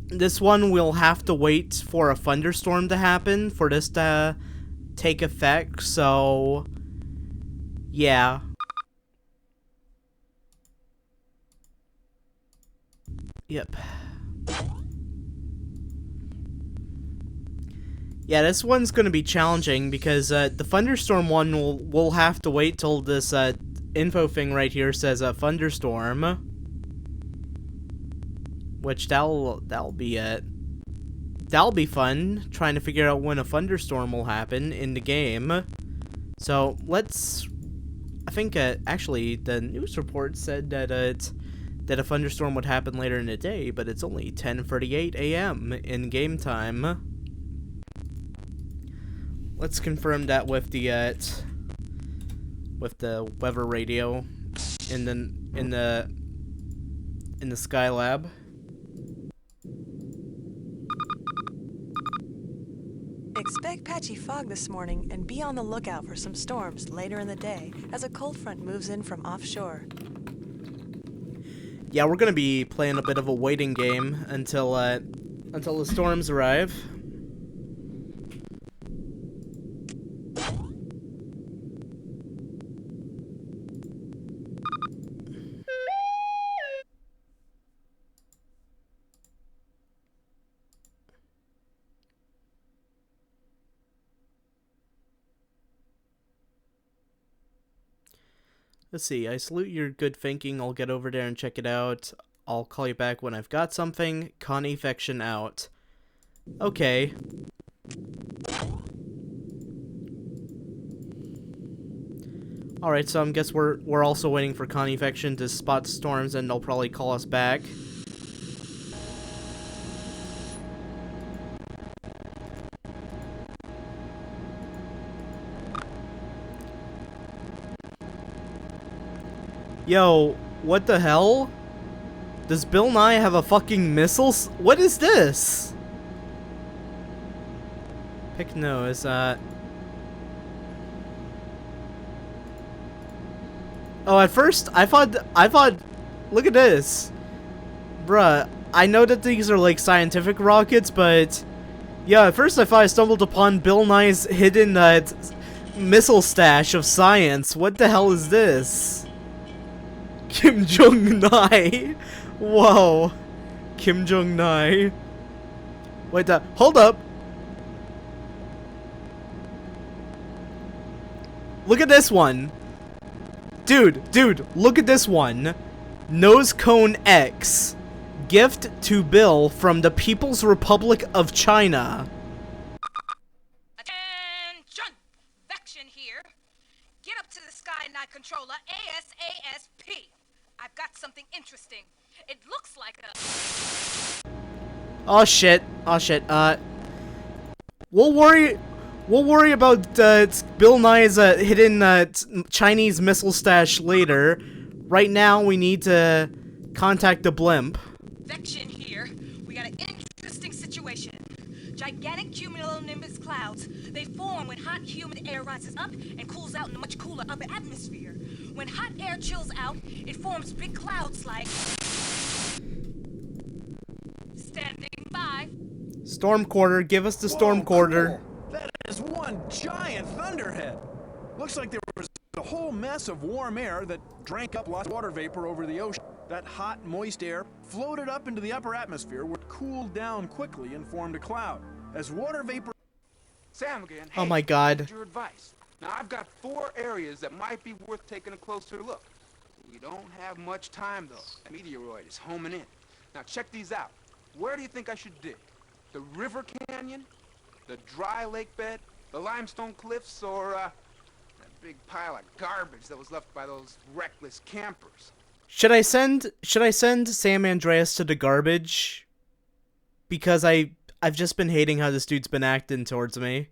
This one we'll have to wait for a thunderstorm to happen for this to take effect, so... Yeah. Yep. Yeah, this one's gonna be challenging because the thunderstorm one we'll have to wait till this info thing right here says a thunderstorm, which that'll be fun trying to figure out when a thunderstorm will happen in the game. So let's. I think actually the news report said that that a thunderstorm would happen later in the day, but it's only 10:38 a.m. in game time. Let's confirm that with the weather radio in the Skylab. Expect patchy fog this morning and be on the lookout for some storms later in the day as a cold front moves in from offshore. Yeah, we're gonna be playing a bit of a waiting game until the storms arrive. Let's see, I salute your good thinking. I'll get over there and check it out. I'll call you back when I've got something. ConnorTheVGFan78 out. Okay. Alright, so I guess we're also waiting for ConnorTheVGFan to spot storms and they'll probably call us back. Yo, what the hell? Does Bill Nye have a fucking missile? What is this? Pick nose, Oh, at first, I thought, look at this. Bruh, I know that these are like scientific rockets, but yeah, at first I thought I stumbled upon Bill Nye's hidden missile stash of science. What the hell is this? Kim Jong-Nye. Whoa. Kim Jong-Nye. Wait, hold up. Look at this one. Dude, look at this one. Nose Cone X. Gift to Bill from the People's Republic of China. Attention! controller ASASP. I've got something interesting. It looks like a... Oh shit. Oh shit. We'll worry about Bill Nye's hidden Chinese missile stash later. Right now, we need to contact the blimp. Vection here. We got an interesting situation. Gigantic cumulonimbus clouds. They form when hot, humid air rises up and cools out in a much cooler upper atmosphere. When hot air chills out, it forms big clouds like... Standing by. Storm quarter, give us the storm quarter. Cool. That is one giant thunderhead. Looks like there was a whole mess of warm air that drank up lots of water vapor over the ocean. That hot, moist air floated up into the upper atmosphere where it cooled down quickly and formed a cloud. As water vapor... Sam again. Oh hey, my God. Your advice. Now, I've got 4 areas that might be worth taking a closer look. We don't have much time, though. The meteoroid is homing in. Now, check these out. Where do you think I should dig? The river canyon? The dry lake bed? The limestone cliffs? Or, that big pile of garbage that was left by those reckless campers? Should I send Sam Andreas to the garbage? Because I've just been hating how this dude's been acting towards me.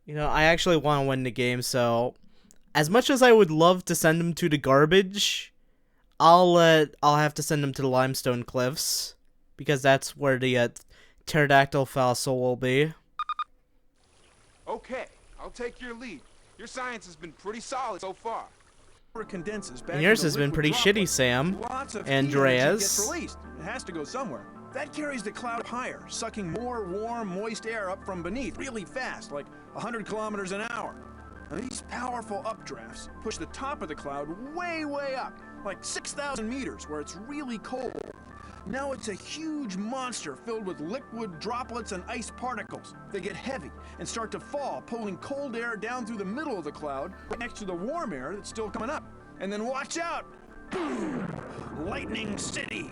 You know, I actually want to win the game, so as much as I would love to send him to the garbage, I'll have to send him to the limestone cliffs because that's where the pterodactyl fossil will be. Okay, I'll take your lead. Your science has been pretty solid so far. Condenses back And yours into has been liquid pretty droplets. shitty, Sam. Lots of Andreas. Gets released. It has to go somewhere. That carries the cloud higher, sucking more warm, moist air up from beneath really fast, like 100 kilometers an hour. Now, these powerful updrafts push the top of the cloud way, way up, like 6,000 meters, where it's really cold. Now it's a huge monster filled with liquid droplets and ice particles. They get heavy and start to fall, pulling cold air down through the middle of the cloud, right next to the warm air that's still coming up. And then watch out! Boom! Lightning City!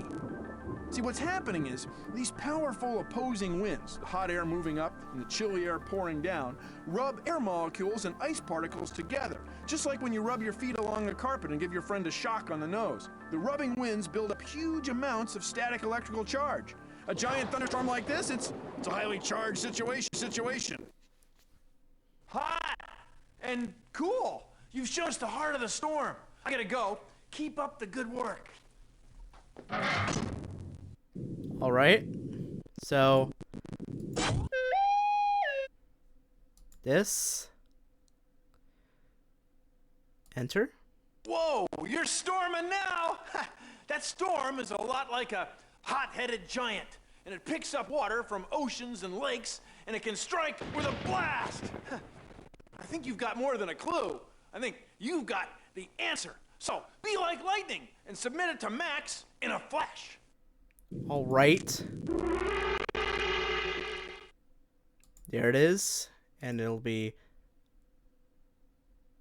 See, what's happening is these powerful opposing winds, the hot air moving up and the chilly air pouring down, rub air molecules and ice particles together, just like when you rub your feet along a carpet and give your friend a shock on the nose. The rubbing winds build up huge amounts of static electrical charge. A giant thunderstorm like this, it's a highly charged situation. Hot and cool. You've shown us the heart of the storm. I gotta go. Keep up the good work. Alright. So this. Enter. Whoa, you're storming now! That storm is a lot like a hot-headed giant, and it picks up water from oceans and lakes, and it can strike with a blast! I think you've got more than a clue. I think you've got the answer. So, be like lightning, and submit it to Max in a flash. Alright. There it is. And it'll be...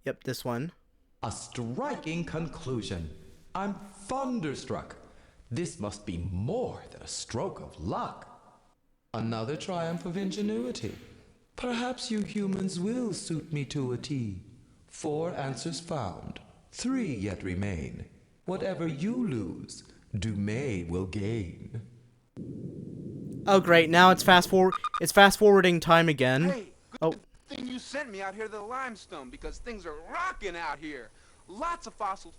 Yep, this one. A striking conclusion. I'm thunderstruck. This must be more than a stroke of luck. Another triumph of ingenuity. Perhaps you humans will suit me to a T. 4 answers found. 3 yet remain. Whatever you lose, Dumais will gain. Oh great, now it's fast forwarding time again. Hey, good thing you sent me out here to the limestone because things are rocking out here. Lots of fossils.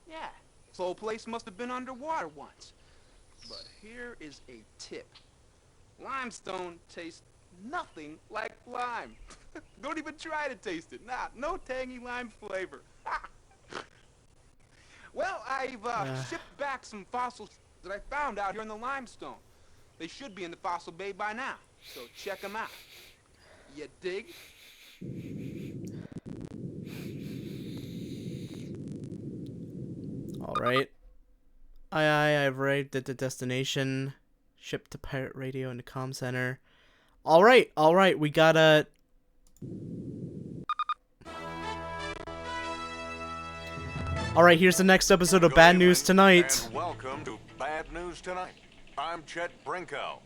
Yeah, this whole place must have been underwater once. But here is a tip. Limestone tastes nothing like lime. Don't even try to taste it. Nah, no tangy lime flavor. Well, I've shipped back some fossils that I found out here in the limestone. They should be in the fossil bay by now, so check them out. You dig? Alright. I've arrived at the destination. Shipped to pirate radio in the comm center. Alright, we gotta... Alright, here's the next episode of Bad News Tonight. And welcome to Bad News Tonight. I'm Chet Brinkow.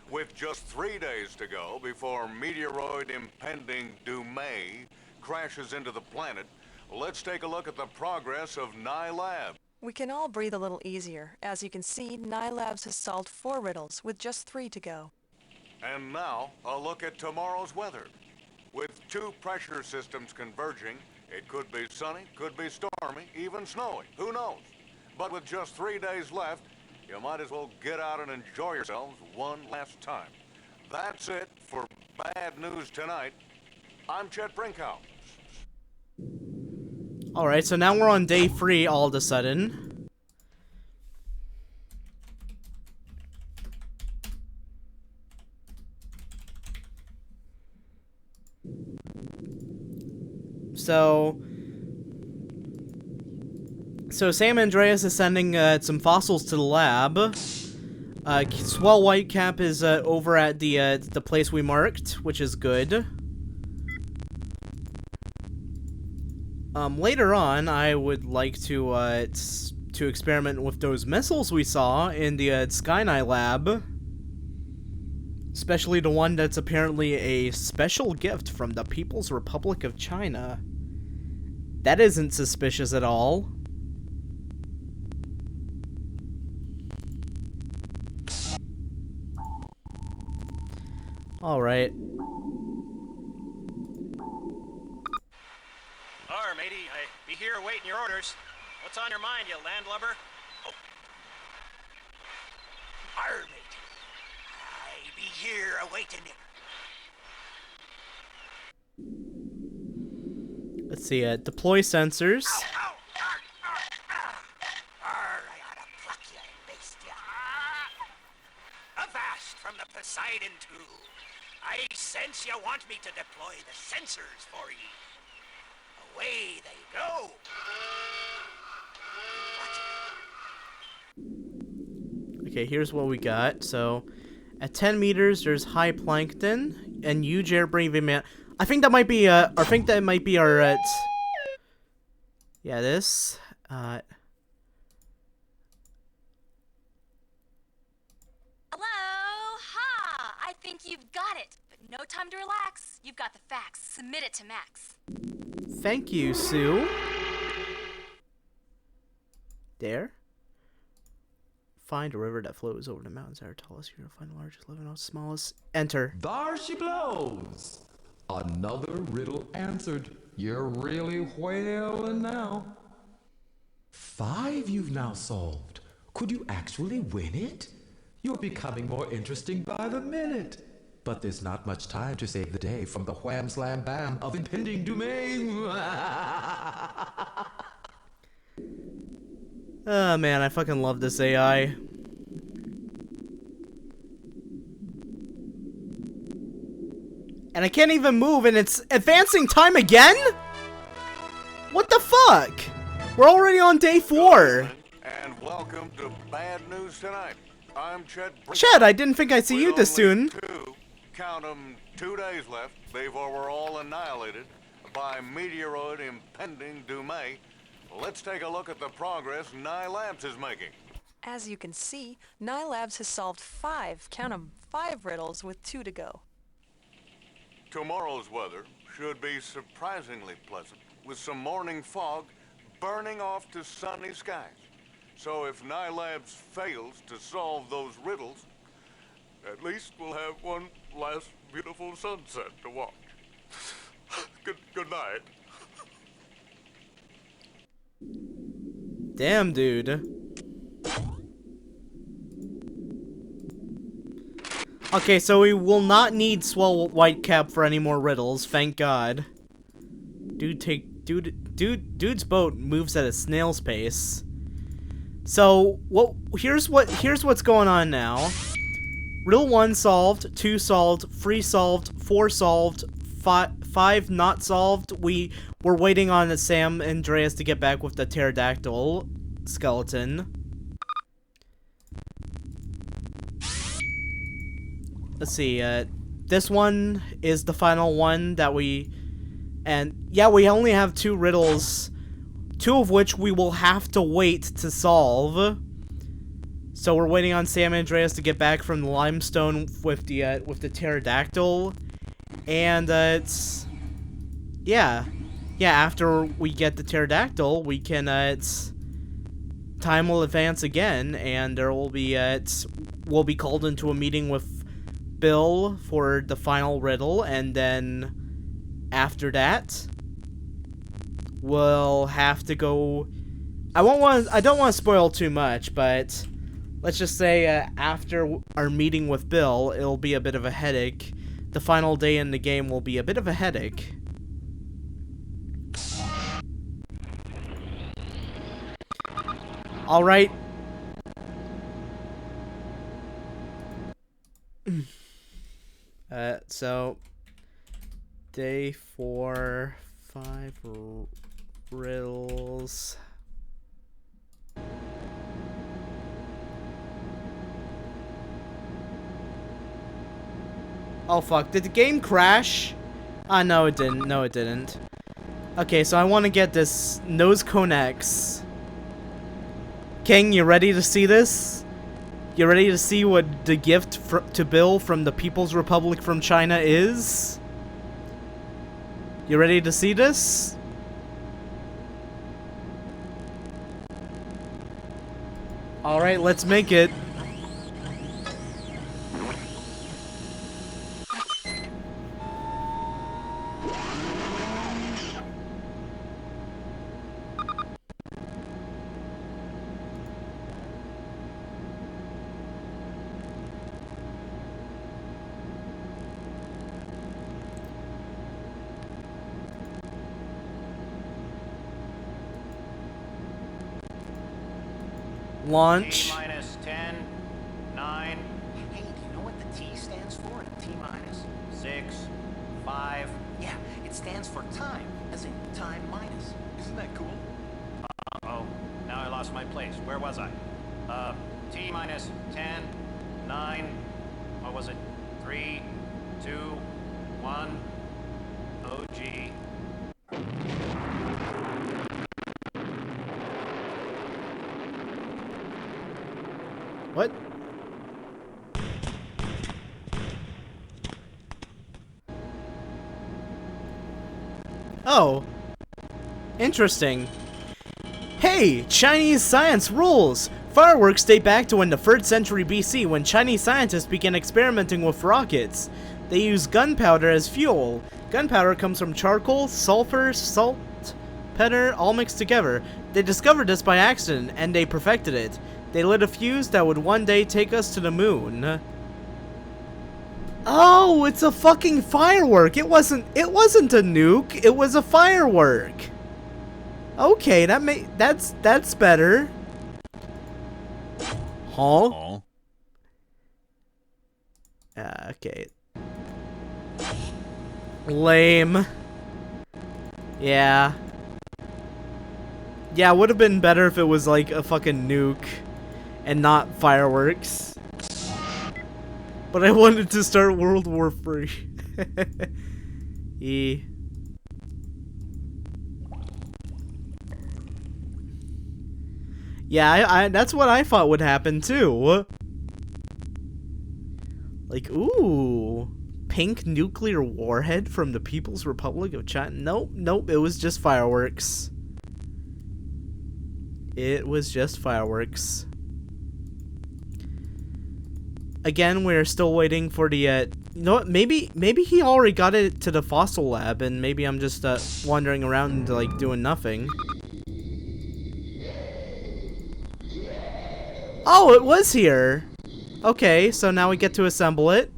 With just 3 days to go before meteoroid impending Dumais crashes into the planet, let's take a look at the progress of Nye Lab. We can all breathe a little easier. As you can see, Nye Labs has solved 4 riddles, with just 3 to go. And now, a look at tomorrow's weather. With 2 pressure systems converging, it could be sunny, could be stormy, even snowy. Who knows? But with just 3 days left, you might as well get out and enjoy yourselves one last time. That's it for Bad News Tonight. I'm Chet Brinkhouse. Alright, so now we're on day 3 all of a sudden. So Sam Andreas is sending some fossils to the lab. Swell Whitecap is over at the place we marked, which is good. Later on, I would like to experiment with those missiles we saw in the Skynai lab. Especially the one that's apparently a special gift from the People's Republic of China. That isn't suspicious at all. Alright. Matey, I be here awaiting your orders. What's on your mind, you landlubber? Oh. Arr, matey. I be here awaiting you. Let's see, deploy sensors. Avast from the Poseidon II. I sense you want me to deploy the sensors for ye. Away they go. Okay, here's what we got. So, at 10 meters, there's high plankton and huge air breathing man. I think that might be our yeah, this Hello? Ha! I think you've got it. But no time to relax. You've got the facts. Submit it to Max. Thank you, Sue. There. Find a river that flows over the mountains that are tallest. You're gonna find the largest, living, smallest. Enter. There she blows. Another riddle answered. You're really whaling now. 5 you've now solved. Could you actually win it? You're becoming more interesting by the minute. But there's not much time to save the day from the wham slam bam of impending doom. Oh man, I fucking love this AI. And I can't even move and it's advancing time again? What the fuck? We're already on day 4. And welcome to Bad News Tonight. I'm Chet. Chet, I didn't think I'd see you this soon. Count them, 2 days left. They were all annihilated by meteoroid impending doom. Let's take a look at the progress Nye Labs is making. As you can see, Nye Labs has solved 5, count 'em, 5 riddles with 2 to go. Tomorrow's weather should be surprisingly pleasant, with some morning fog burning off to sunny skies. So if Nye Labs fails to solve those riddles, at least we'll have one last beautiful sunset to watch. Good night. Damn, dude. Okay, so we will not need Swell Whitecap for any more riddles, thank God. Dude's boat moves at a snail's pace. So, here's what's going on now. Riddle 1 solved, 2 solved, 3 solved, 4 solved, 5 not solved. We're waiting on Sam Andreas to get back with the pterodactyl skeleton. Let's see, this one is the final one that we only have 2 riddles, 2 of which we will have to wait to solve. So we're waiting on Sam Andreas to get back from the limestone with the pterodactyl, and yeah. yeah, after we get the pterodactyl, we can, time will advance again, and there will be, we'll be called into a meeting with Bill for the final riddle, and then after that, we'll have to go. I don't want to spoil too much, but let's just say after our meeting with Bill, it'll be a bit of a headache. The final day in the game will be a bit of a headache. All right. So day 4, 5 riddles. Oh fuck, did the game crash? No it didn't. No it didn't. Okay, so I want to get this Nose Cone X. King, you ready to see this? You ready to see what the gift to Bill from the People's Republic from China is? You ready to see this? Alright, let's make it. Launch. T-minus 10, 9. Hey, do you know what the T stands for in T-minus? 6, 5. Yeah, it stands for time, as in time minus. Isn't that cool? Uh-oh, now I lost my place. Where was I? T-minus 10, 9. What was it? 3, 2, 1. Oh, gee. What? Oh. Interesting. Hey, Chinese science rules! Fireworks date back to when the 3rd century BC, when Chinese scientists began experimenting with rockets. They used gunpowder as fuel. Gunpowder comes from charcoal, sulfur, salt, pepper, all mixed together. They discovered this by accident, and they perfected it. They lit a fuse that would one day take us to the moon. Oh, it's a fucking firework. It wasn't a nuke. It was a firework. Okay, that's better. Huh? Okay. Lame. Yeah. Yeah, it would have been better if it was like a fucking nuke and not fireworks. But I wanted to start World War III. E. Yeah, I that's what I thought would happen too. Like, ooh, pink nuclear warhead from the People's Republic of China. Nope, nope, it was just fireworks. It was just fireworks. Again, we're still waiting for the, you know what, maybe he already got it to the fossil lab, and maybe I'm just, wandering around, like, doing nothing. Oh, it was here! Okay, so now we get to assemble it.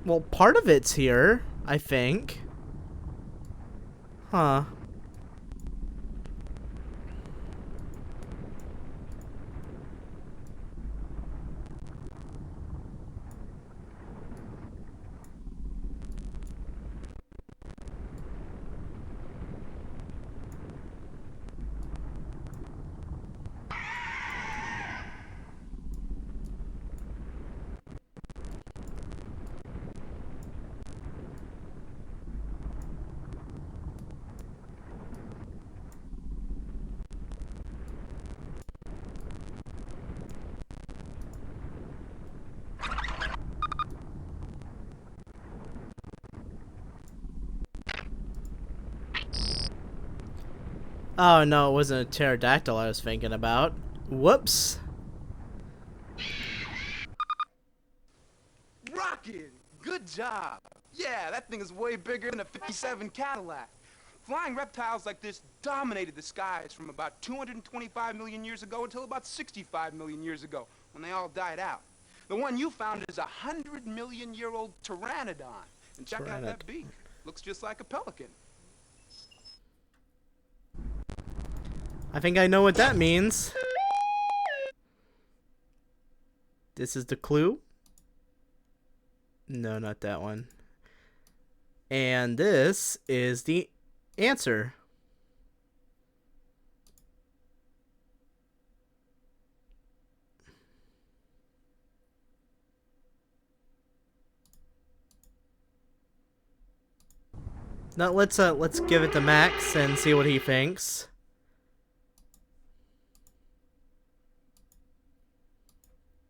Well, part of it's here, I think. Huh. Oh no, it wasn't a pterodactyl I was thinking about. Whoops. Rocket! Good job! Yeah, that thing is way bigger than a 57 Cadillac. Flying reptiles like this dominated the skies from about 225 million years ago until about 65 million years ago, when they all died out. The one you found is a 100-million-year-old pteranodon. And check out that beak. Looks just like a pelican. I think I know what that means. This is the clue? No, not that one. And this is the answer. Now let's give it to Max and see what he thinks.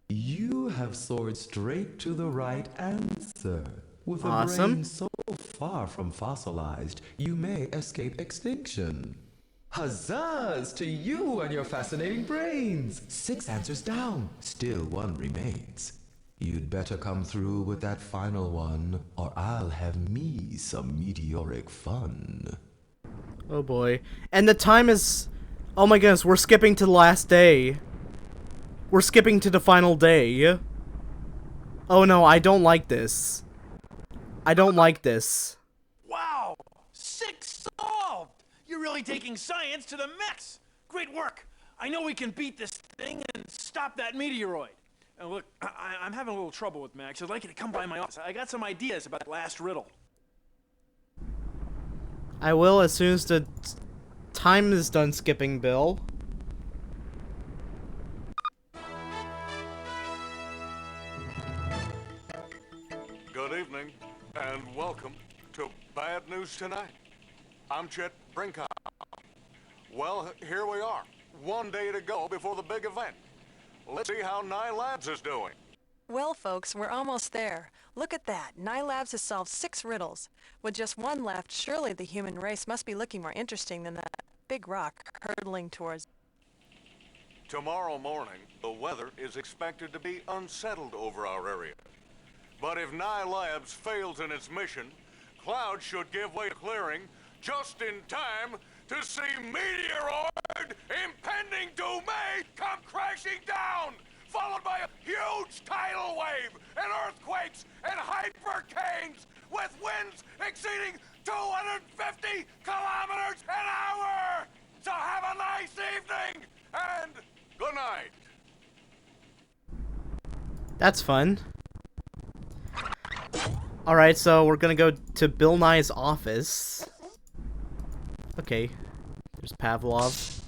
You have soared straight to the right answer. With a Awesome. brain so far from fossilized, you may escape extinction. Huzzas to you and your fascinating brains! 6 answers down, still 1 remains. You'd better come through with that final one, or I'll have me some meteoric fun. Oh boy. And the time is... Oh my goodness, we're skipping to the last day. We're skipping to the final day. Oh no, I don't like this. I don't like this. Wow! 6 solved! You're really taking science to the max! Great work! I know we can beat this thing and stop that meteoroid. And look, I'm having a little trouble with Max. I'd like you to come by my office. I got some ideas about the last riddle. I will as soon as the time is done skipping, Bill. Good evening, and welcome to Bad News Tonight. I'm Chet Brinkhoff. Well, here we are. 1 day to go before the big event. Let's see how Nye Labs is doing. Well, folks, we're almost there. Look at that. Nye Labs has solved 6 riddles. With just 1 left, surely the human race must be looking more interesting than that big rock hurtling towards... Tomorrow morning, the weather is expected to be unsettled over our area. But if Nye Labs fails in its mission, clouds should give way to clearing just in time to see meteoroid impending doom may come crashing down, followed by a huge tidal wave and earthquakes and hypercanes with winds exceeding 250 kilometers an hour. So have a nice evening and good night. That's fun. Alright, so we're gonna go to Bill Nye's office. Okay. There's Pavlov.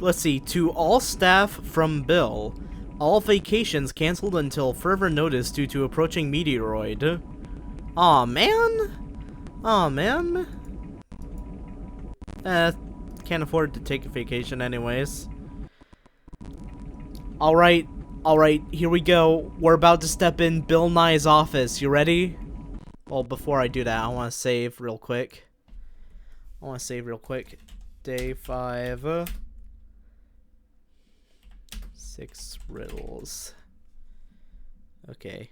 Let's see. To all staff from Bill, all vacations canceled until further notice due to approaching meteoroid. Aw, man. Aw, man. Can't afford to take a vacation anyways. Alright, here we go. We're about to step in Bill Nye's office. You ready? Well, before I do that, I want to save real quick. Day 5. 6 riddles. Okay.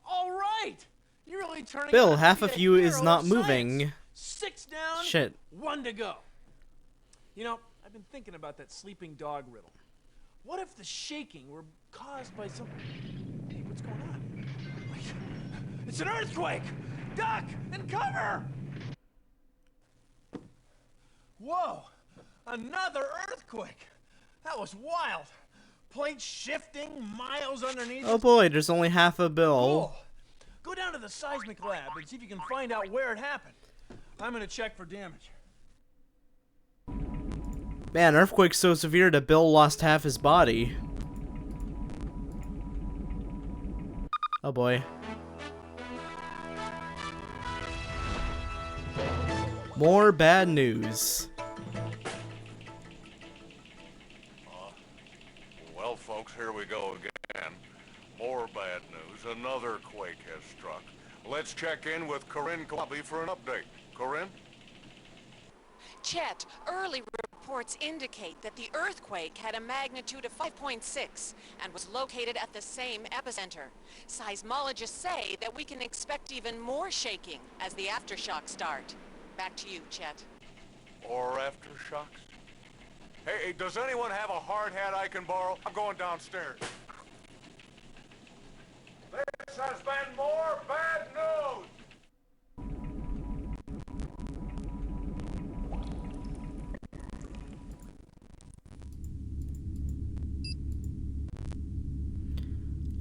All right! You're really turning Bill, out half to be of a you is hero not of moving. science. 6 down, Shit. 1 to go. You know, I've been thinking about that sleeping dog riddle. What if the shaking were caused by some... Hey, what's going on? Wait, it's an earthquake! Duck and cover! Whoa! Another earthquake! That was wild. Plates shifting miles underneath. Oh boy, there's only half a Bill. Cool. Go down to the seismic lab and see if you can find out where it happened. I'm gonna check for damage. Man, earthquake's so severe that Bill lost half his body. Oh boy. More bad news. Well, folks, here we go again. More bad news. Another quake has struck. Let's check in with Corinne Clubby for an update. Corinne? Chet, early reports indicate that the earthquake had a magnitude of 5.6 and was located at the same epicenter. Seismologists say that we can expect even more shaking as the aftershocks start. Back to you, Chet. Or aftershocks? Hey, does anyone have a hard hat I can borrow? I'm going downstairs. This has been more bad news!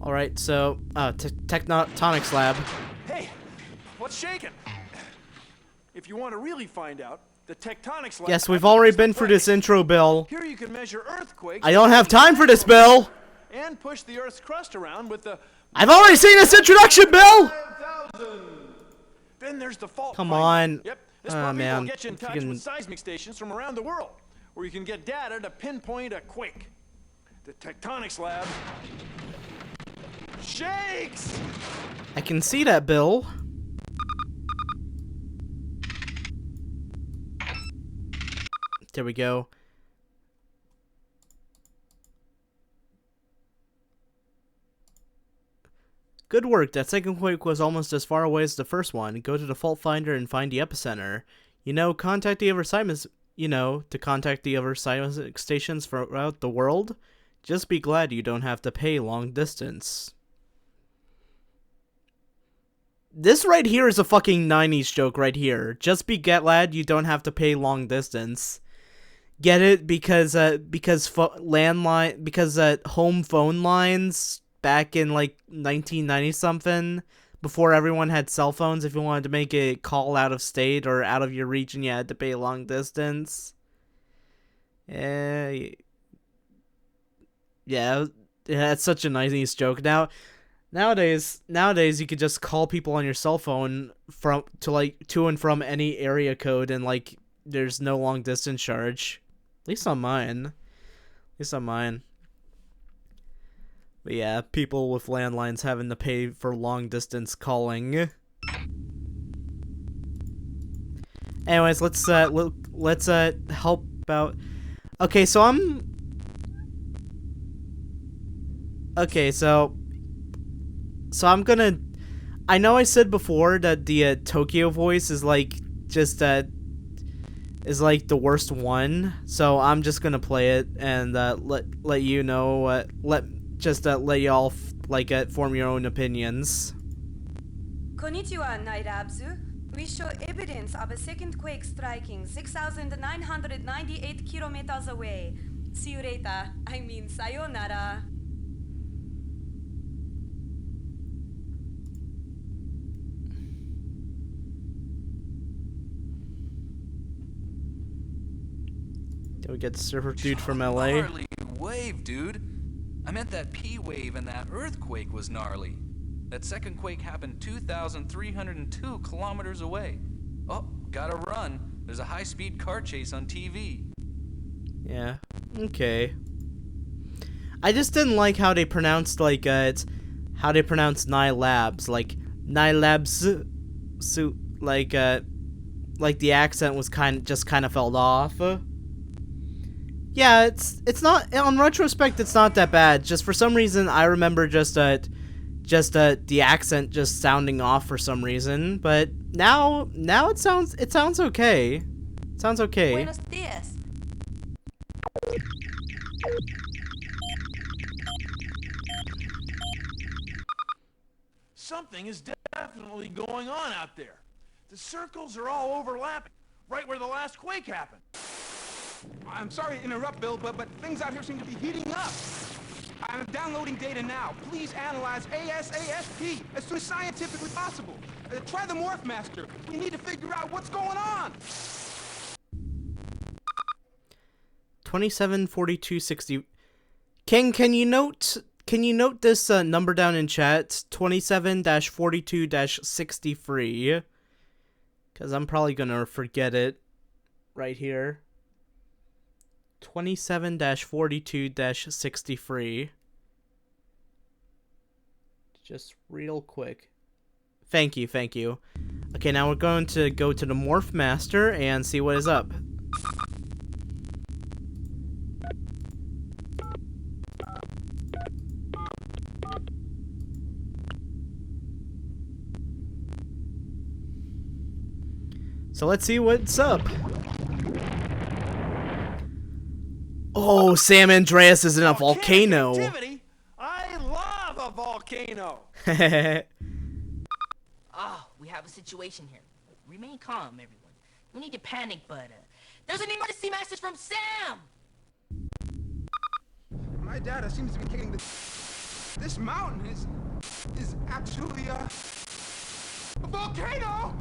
Alright, so, Tectonics Lab. Hey, what's shaking? If you want to really find out, the Tectonics Lab... Yes, we've already been through this intro, Bill. Here you can measure earthquakes... I don't have time for this, Bill! And push the Earth's crust around with the... I've already seen this introduction, Bill! Then there's the fault Come finder. on. Yep, this Oh, puppy man. will get you in touch with seismic stations from around the world, where you can get data to pinpoint a quake. The Tectonics Lab... shakes! I can see that, Bill. There we go. Good work. That second quake was almost as far away as the first one. Go to the fault finder and find the epicenter. Contact the other seismic. To contact the other seismic stations throughout the world. Just be glad you don't have to pay long distance. This right here is a fucking 90s joke right here. Just be glad you don't have to pay long distance. Get it? Because home phone lines back in like 1990 something, before everyone had cell phones, if you wanted to make a call out of state or out of your region, you had to pay long distance. Yeah, it's such a 90s joke. Nowadays you could just call people on your cell phone to and from any area code, and like there's no long distance charge. At least on mine. But yeah, people with landlines having to pay for long distance calling. Anyways, let's help out. Okay, so I'm gonna... I know I said before that the Tokyo voice is like just is like the worst one, so I'm just gonna play it and let you know let y'all form your own opinions. Konnichiwa, Nairabzu. We show evidence of a second quake striking 6,998 kilometers away. See you later. I mean, sayonara. Then we get the surfer dude from LA. Gnarly wave, dude. I meant that P wave and that earthquake was gnarly. That second quake happened 2,302 kilometers away. Oh, gotta run. There's a high-speed car chase on TV. Yeah. Okay. I just didn't like how they pronounced how they pronounced Nye Labs, like Nye Labs, so like the accent was kind of fell off. Yeah, it's not, on retrospect it's not that bad. Just for some reason I remember just the accent just sounding off for some reason, but now it sounds okay. It sounds okay. Buenos dias. Something is definitely going on out there. The circles are all overlapping, right where the last quake happened. I'm sorry to interrupt, Bill, but things out here seem to be heating up. I'm downloading data now. Please analyze ASAP as soon as scientifically possible. Try the Morph Master. We need to figure out what's going on. 274260. King, can you note this number down in chat? 27-42-63. Because I'm probably gonna forget it right here. 27-42-63. Just real quick. Thank you, thank you. Okay, now we're going to go to the Morph Master and see what is up. So let's see what's up. Oh, Sam Andreas is in a volcano. I love a volcano. Oh, we have a situation here. Remain calm, everyone. No need to panic, but there's an emergency message from Sam! My data seems to be indicating that this mountain is actually a volcano!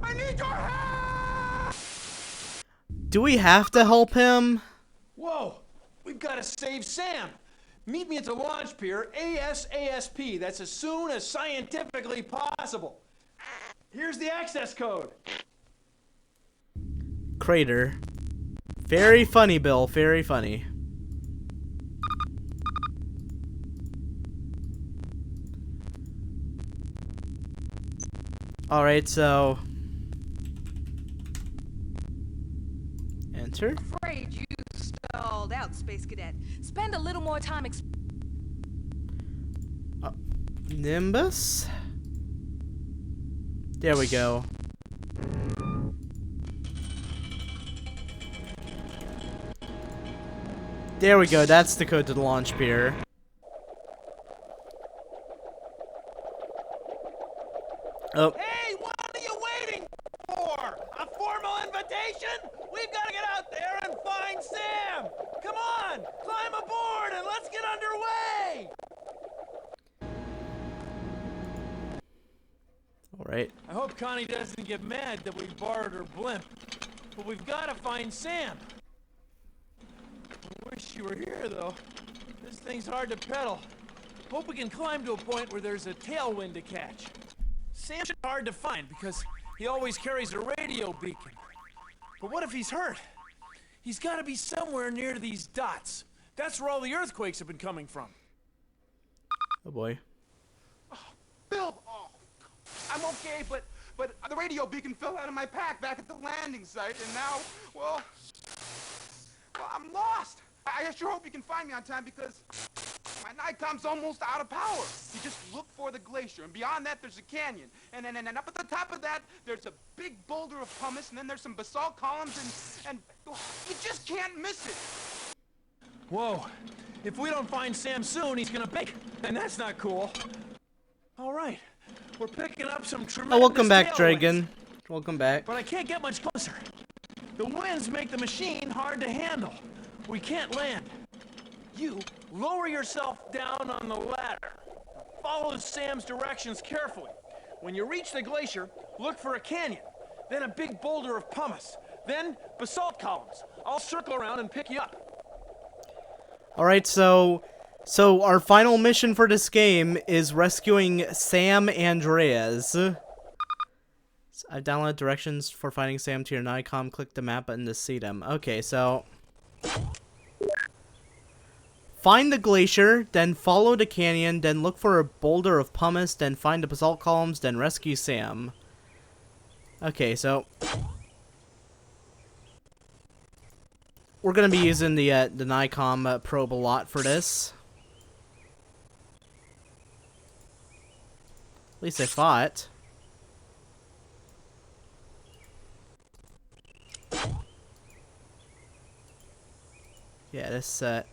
I need your help! Do we have to help him? Whoa! We've got to save Sam! Meet me at the launch pier ASASP. That's as soon as scientifically possible. Here's the access code. Crater. Very funny, Bill. Very funny. Alright, so... Enter. Afraid you stalled out, Space Cadet. Spend a little more time Nimbus? There we go. There we go, that's the code to the launch pier. Oh. Hey, what are you waiting for? A formal invitation? We've got to get out there and find Sam! Come on, climb aboard and let's get underway! Alright. I hope Connie doesn't get mad that we borrowed her blimp, but we've got to find Sam. I wish you were here, though. This thing's hard to pedal. Hope we can climb to a point where there's a tailwind to catch. Sam's hard to find because he always carries a radio beacon. But what if he's hurt? He's got to be somewhere near these dots. That's where all the earthquakes have been coming from. Oh boy. Bill! Oh, I'm okay, but the radio beacon fell out of my pack back at the landing site, and now, well, I'm lost. I sure hope you can find me on time because my nightcom's almost out of power. You just look for the glacier, and beyond that, there's a canyon. And up at the top of that, there's a big boulder of pumice, and then there's some basalt columns, and you just can't miss it. Whoa. If we don't find Sam soon, he's gonna bake, and that's not cool. All right. We're picking up some tremendous welcome back, tailwinds. Dragon. Welcome back. But I can't get much closer. The winds make the machine hard to handle. We can't land. You lower yourself down on the ladder. Follow Sam's directions carefully. When you reach the glacier, look for a canyon, then a big boulder of pumice, then basalt columns. I'll circle around and pick you up. Alright, so our final mission for this game is rescuing Sam Andreas. I've downloaded directions for finding Sam to your Nikon. Click the map button to see them. Okay, so... Find the glacier, then follow the canyon, then look for a boulder of pumice, then find the basalt columns, then rescue Sam. Okay, so... We're gonna be using the Nikon probe a lot for this. At least I thought. Yeah, this, up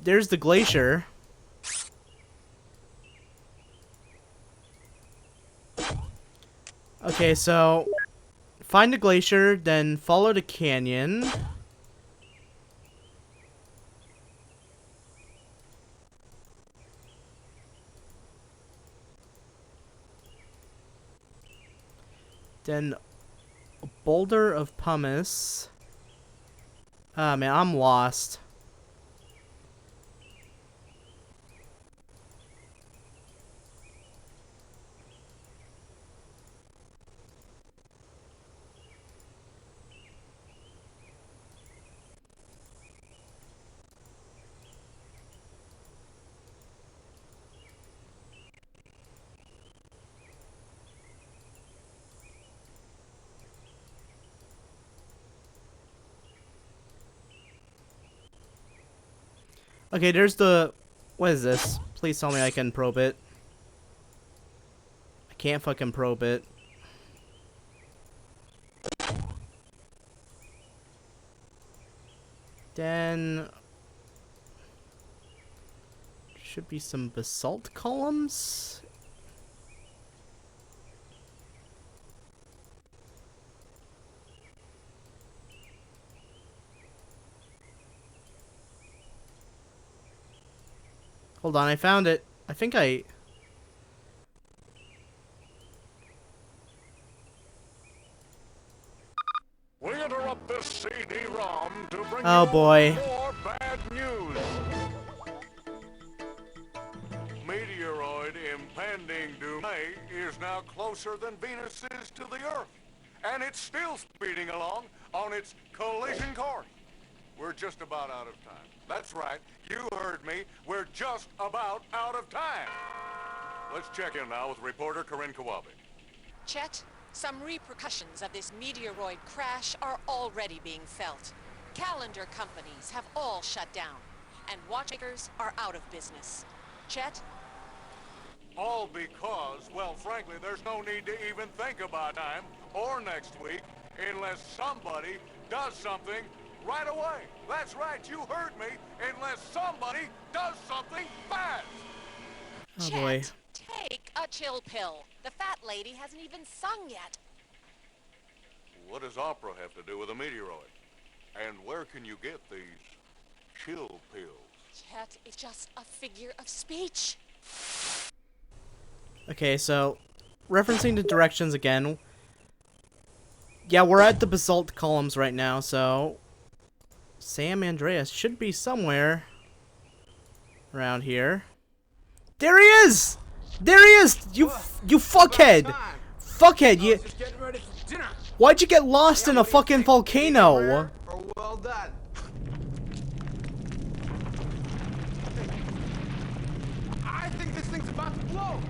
there's the glacier. Okay, so find the glacier, then follow the canyon. Then a boulder of pumice. Ah, man, I'm lost. Okay, there's the... What is this? Please tell me I can probe it. I can't fucking probe it. Then... Should be some basalt columns? Hold on, I found it. I think I... We interrupt this CD-ROM to bring Oh, you boy. more bad news. Meteoroid impending doom is now closer than Venus is to the Earth, and it's still speeding along on its collision course. We're just about out of time. That's right, you heard me. We're just about out of time. Let's check in now with reporter Corinne Kawabe. Chet, some repercussions of this meteoroid crash are already being felt. Calendar companies have all shut down, and watchmakers are out of business. Chet? All because, well, frankly, there's no need to even think about time or next week unless somebody does something right away. That's right, you heard me. Unless somebody does something fast. Oh, boy. Take a chill pill. The fat lady hasn't even sung yet. What does opera have to do with a meteoroid? And where can you get these chill pills? Chet is just a figure of speech. Okay, so... Referencing the directions again. Yeah, we're at the basalt columns right now, so... Sam Andreas should be somewhere around here. There he is! There he is! You fuckhead! Fuckhead, you... Why'd you get lost in a fucking volcano? Well done. I think this thing's about to blow.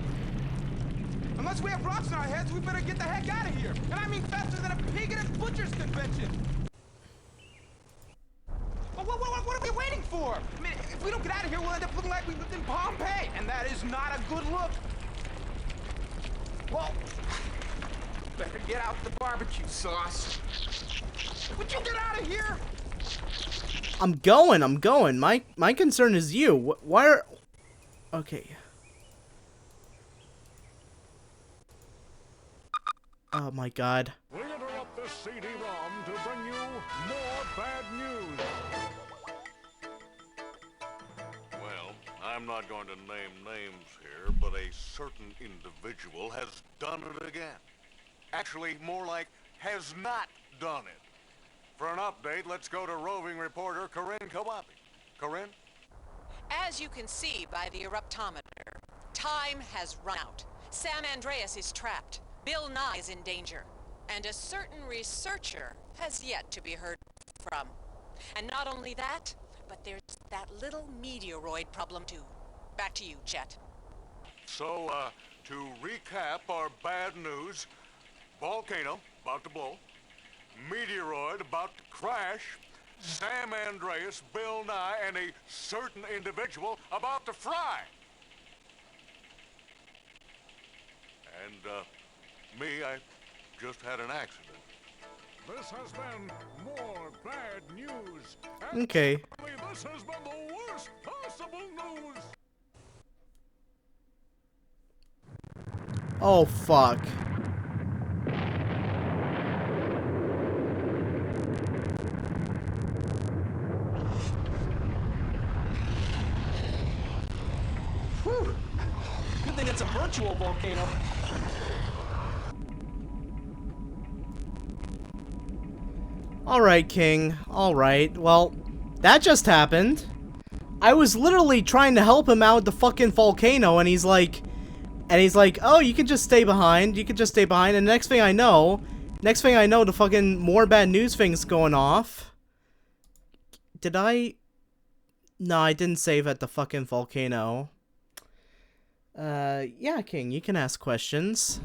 Unless we have rocks in our heads, we better get the heck out of here. And I mean faster than a pig at a butcher's convention. What are we waiting for? I mean, if we don't get out of here, we'll end up looking like we lived in Pompeii, and that is not a good look. Well, better get out the barbecue sauce. Would you get out of here? I'm going. My concern is you. Why are... Okay. Oh my god. We interrupt this CD-ROM to bring you more bad news. Well, I'm not going to name names here, but a certain individual has done it again. Actually, more like has not done it. For an update, let's go to roving reporter Corinne Kawabe. Corinne? As you can see by the eruptometer, time has run out. Sam Andreas is trapped. Bill Nye is in danger. And a certain researcher has yet to be heard from. And not only that, but there's that little meteoroid problem too. Back to you, Chet. So, to recap our bad news, volcano about to blow, meteoroid about to crash, Sam Andreas, Bill Nye, and a certain individual about to fry. And, me, I just had an accident. This has been more bad news. Okay. This has been the worst possible news. Oh, fuck. Whew. Good thing it's a virtual volcano. Alright, King. Alright. Well, that just happened. I was literally trying to help him out the fucking volcano, and he's like, oh, you can just stay behind. You can just stay behind. And next thing I know, the fucking more bad news thing's going off. Did I? No, I didn't save at the fucking volcano. Yeah, King, you can ask questions.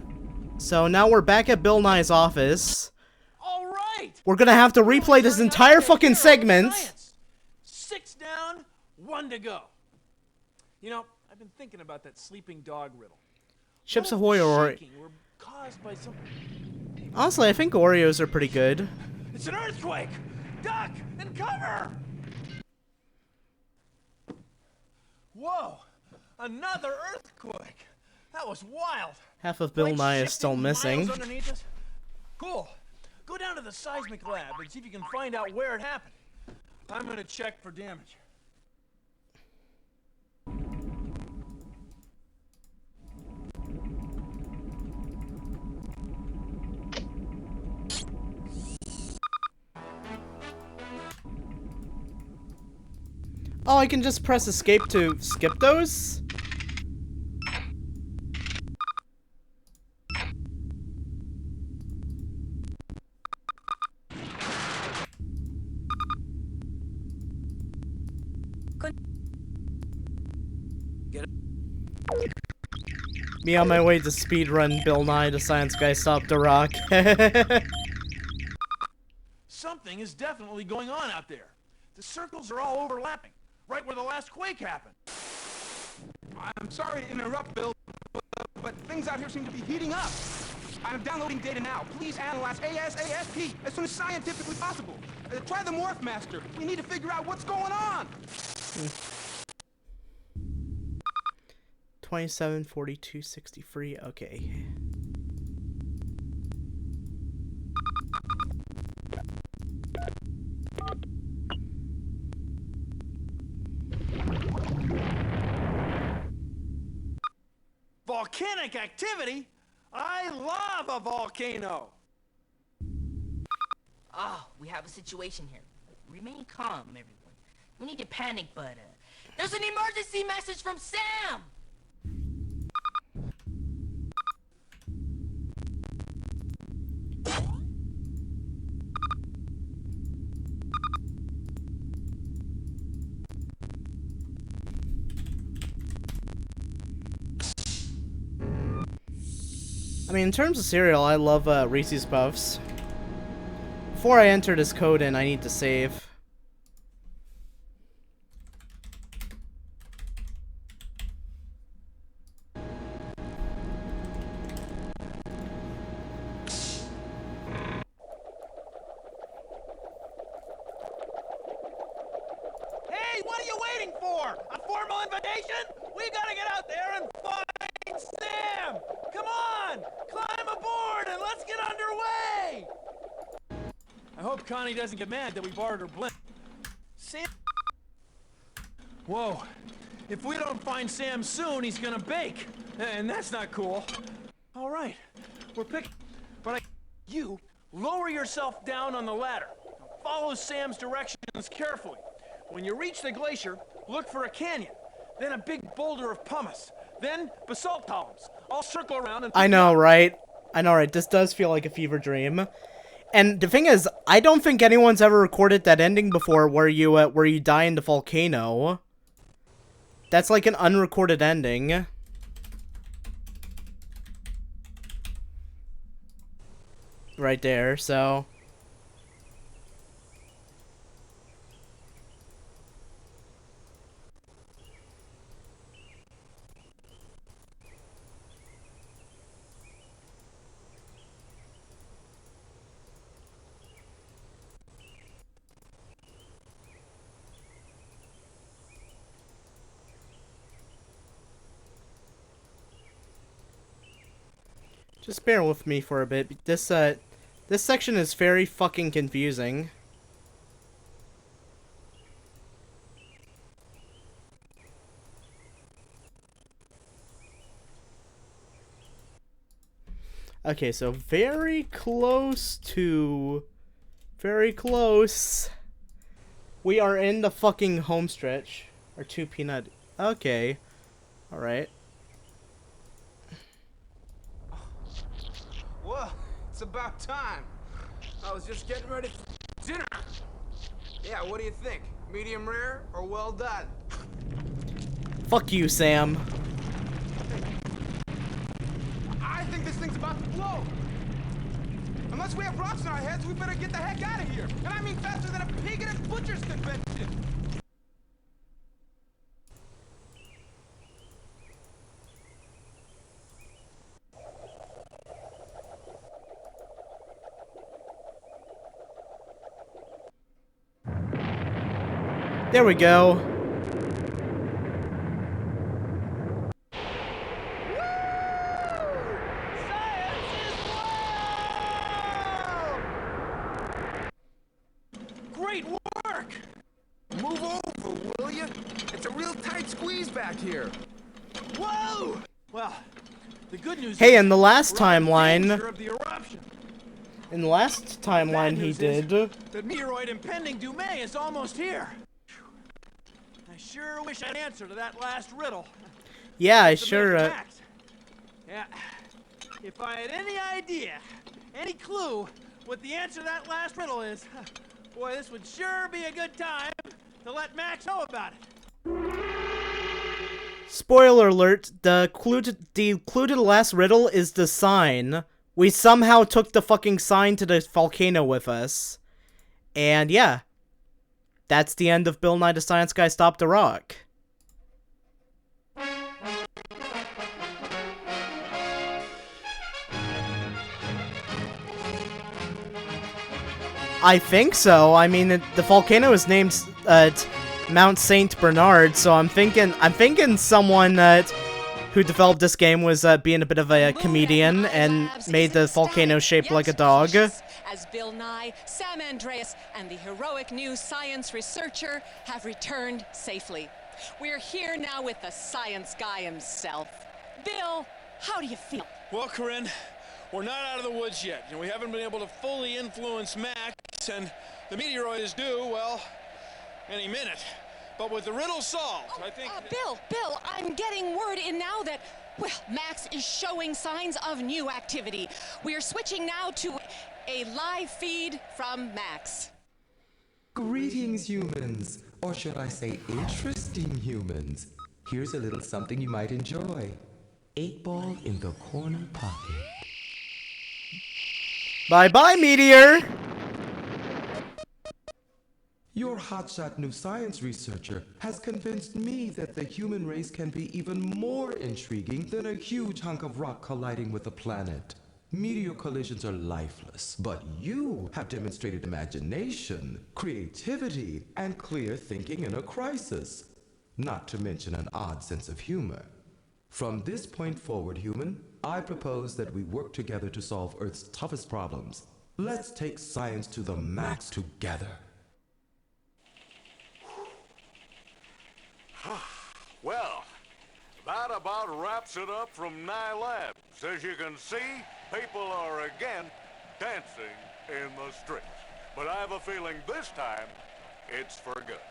So now we're back at Bill Nye's office. All right. We're gonna have to replay this entire fucking segment. 6 down, 1 to go. You know, I've been thinking about that sleeping dog riddle. Chips Ahoy or... Were caused by some... Honestly, I think Oreos are pretty good. It's an earthquake! Duck and cover! Whoa! Another earthquake! That was wild! Half of Bill Nye is still missing. Cool. Go down to the seismic lab and see if you can find out where it happened. I'm gonna check for damage. Oh, I can just press escape to skip those? Me on my way to speedrun Bill Nye the Science Guy Stop the Rock. Something is definitely going on out there. The circles are all overlapping, right where the last quake happened. I'm sorry to interrupt, Bill, but things out here seem to be heating up. I'm downloading data now. Please analyze ASAP as soon as scientifically possible. Try the Morph Master. We need to figure out what's going on. 27, 42, 63. Okay. Volcanic activity? I love a volcano! Oh, we have a situation here. Remain calm, everyone. No need to panic, but, there's an emergency message from Sam! I mean, in terms of cereal, I love Reese's Puffs. Before I enter this code in, I need to save. Hey, what are you waiting for? A formal invitation? We gotta get out there and find Sam! Come on! Climb aboard and let's get underway! I hope Connie doesn't get mad that we borrowed her blimp. Sam... Whoa. If we don't find Sam soon, he's gonna bake. And that's not cool. All right. We're picking... But you, lower yourself down on the ladder. Follow Sam's directions carefully. When you reach the glacier, look for a canyon. Then a big boulder of pumice. Then basalt columns. I'll circle around and... I know, right? I know, right? This does feel like a fever dream. And the thing is, I don't think anyone's ever recorded that ending before where you die in the volcano. That's like an unrecorded ending. Right there, so... Just bear with me for a bit. This section is very fucking confusing. Okay, so very close to Very close. We are in the fucking home stretch. Or 2 peanut. Okay. Alright. Well, it's about time. I was just getting ready for dinner. Yeah, what do you think? Medium rare or well done? Fuck you, Sam. I think this thing's about to blow. Unless we have rocks in our heads, we better get the heck out of here. And I mean faster than a pig at a butcher's convention. There we go. Great work! Move over, will you? It's a real tight squeeze back here. Whoa! Well, the good news Hey, is in the last we're out of timeline, danger of the eruption. in the last timeline he did. The meteoroid impending doom is almost here. I sure wish I had an answer to that last riddle. Yeah, I It's a sure. fact. Yeah. If I had any idea, any clue what the answer to that last riddle is, boy, this would sure be a good time to let Max know about it. Spoiler alert: the clue to the last riddle is the sign. We somehow took the fucking sign to the volcano with us, and yeah, that's the end of Bill Nye the Science Guy Stopped the Rock. I think so. I mean, the volcano is named Mount Saint Bernard, so I'm thinking someone who developed this game was being a bit of a comedian and made the volcano shaped like a dog. As Bill Nye, Sam Andreas, and the heroic new science researcher have returned safely. We're here now with the science guy himself. Bill, how do you feel? Well, Corinne, we're not out of the woods yet, and we haven't been able to fully influence Max, and the meteoroid is due, well, any minute. But with the riddle solved, I think... Bill, I'm getting word in now that, well, Max is showing signs of new activity. We are switching now to a live feed from Max. Greetings, humans. Or should I say interesting humans. Here's a little something you might enjoy. 8-ball in the corner pocket. Bye-bye, meteor! Your hotshot new science researcher has convinced me that the human race can be even more intriguing than a huge hunk of rock colliding with a planet. Meteor collisions are lifeless, but you have demonstrated imagination, creativity, and clear thinking in a crisis. Not to mention an odd sense of humor. From this point forward, human, I propose that we work together to solve Earth's toughest problems. Let's take science to the max together. Well, that about wraps it up from Nye Labs. As you can see, people are again dancing in the streets. But I have a feeling this time, it's for good.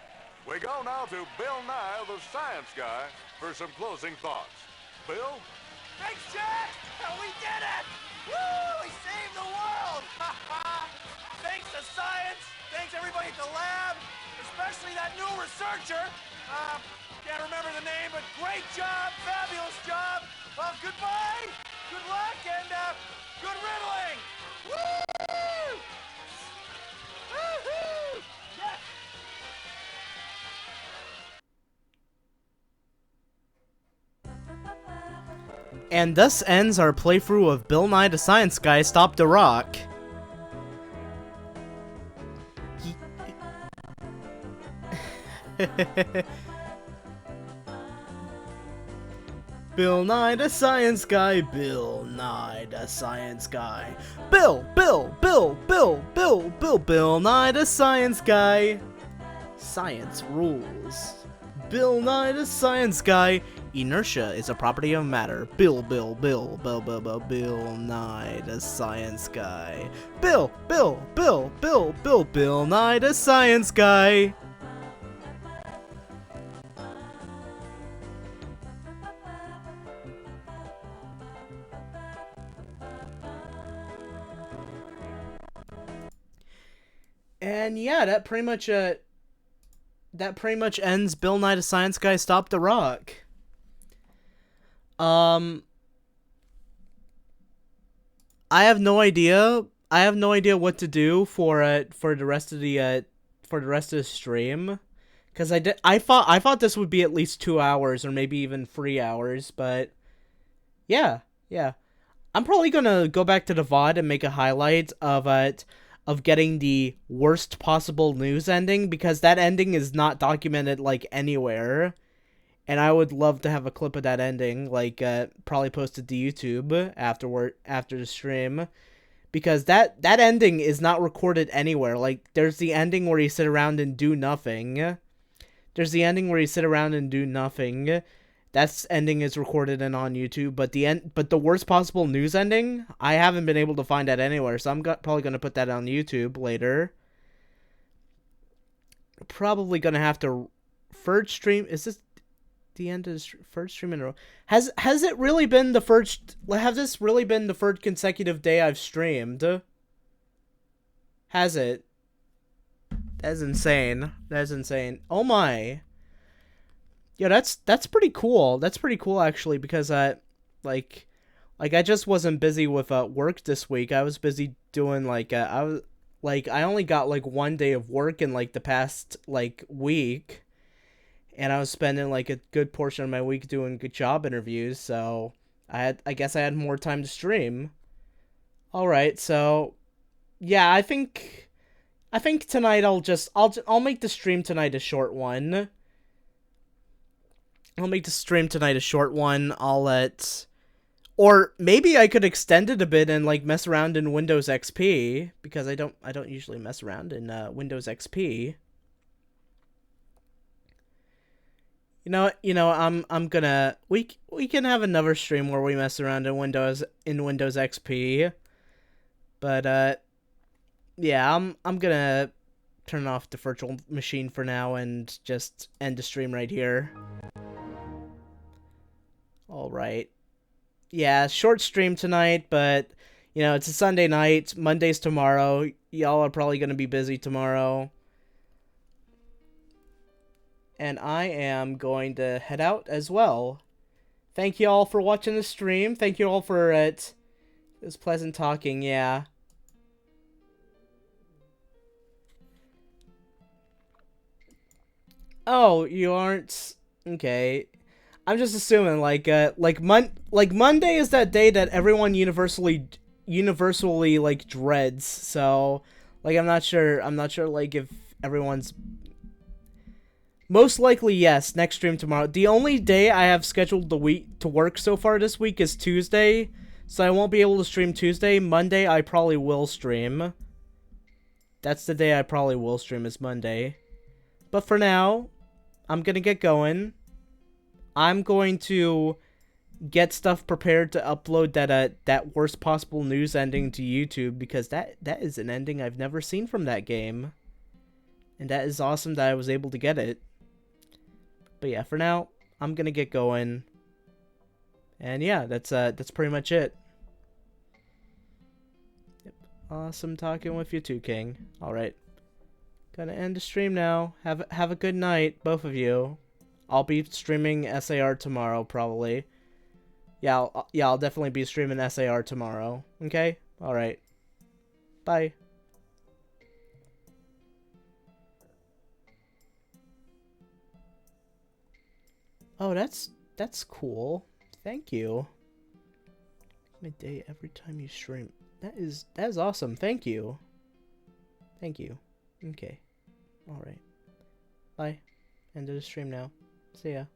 We go now to Bill Nye, the Science Guy, for some closing thoughts. Bill? Thanks, Jack! We did it! Woo! We saved the world! Thanks to science, thanks everybody at the lab, especially that new researcher. Can't remember the name, but great job, fabulous job. Well, goodbye, good luck, and good riddling. Woo! Woo-hoo! Yes! And thus ends our playthrough of Bill Nye the Science Guy Stopped the Rock. Bill Nye the Science Guy, Bill Nye the Science Guy. Bill Nye the Science Guy. Science rules. Bill Nye the Science Guy, Inertia is a property of matter. Bill Nye, the science guy. Bill Nye, the science guy. And yeah, that pretty much ends Bill Nye the Science Guy Stop the Rock. I have no idea. I have no idea what to do for the rest of the stream, because I thought this would be at least 2 hours or maybe even 3 hours, but yeah. I'm probably gonna go back to the VOD and make a highlight of getting the worst possible news ending, because that ending is not documented like anywhere. And I would love to have a clip of that ending, like, probably posted to YouTube after the stream. Because that ending is not recorded anywhere. Like, there's the ending where you sit around and do nothing. That ending is recorded and on YouTube. But the worst possible news ending, I haven't been able to find that anywhere. So I'm probably going to put that on YouTube later. Probably going to have to third stream. Is this the end of the first stream in a row? Has this really been the first consecutive day I've streamed? Has it? That's insane. Oh my. Yeah, that's pretty cool. That's pretty cool actually, because I just wasn't busy with work this week. I was busy doing I only got like 1 day of work in like the past like week. And I was spending like a good portion of my week doing good job interviews, so I guess I had more time to stream. All right, so yeah, I think tonight I'll make the stream tonight a short one. Or maybe I could extend it a bit and like mess around in Windows XP, because I don't usually mess around in Windows XP. You know, I'm gonna we can have another stream where we mess around in Windows XP. But yeah, I'm gonna turn off the virtual machine for now and just end the stream right here. All right. Yeah, short stream tonight, but you know, it's a Sunday night. Monday's tomorrow. Y'all are probably gonna be busy tomorrow. And I am going to head out as well. Thank you all for watching the stream. Thank you all for it. It was pleasant talking, yeah. Oh, you aren't? Okay. I'm just assuming like Monday is that day that everyone universally like dreads. So like I'm not sure like if everyone's. Most likely, yes. Next stream tomorrow. The only day I have scheduled the week to work so far this week is Tuesday, so I won't be able to stream Tuesday. Monday, I probably will stream. That's the day I probably will stream, is Monday. But for now, I'm gonna get going. I'm going to get stuff prepared to upload that worst possible news ending to YouTube, because that is an ending I've never seen from that game. And that is awesome that I was able to get it. But yeah, for now, I'm gonna get going. And yeah, that's pretty much it. Yep. Awesome talking with you too, King. Alright. Gonna end the stream now. Have a good night, both of you. I'll be streaming SAR tomorrow, probably. Yeah, I'll definitely be streaming SAR tomorrow. Okay? Alright. Bye. Oh, that's cool. Thank you. Midday every time you stream. That is awesome. Thank you. Thank you. Okay. Alright. Bye. End of the stream now. See ya.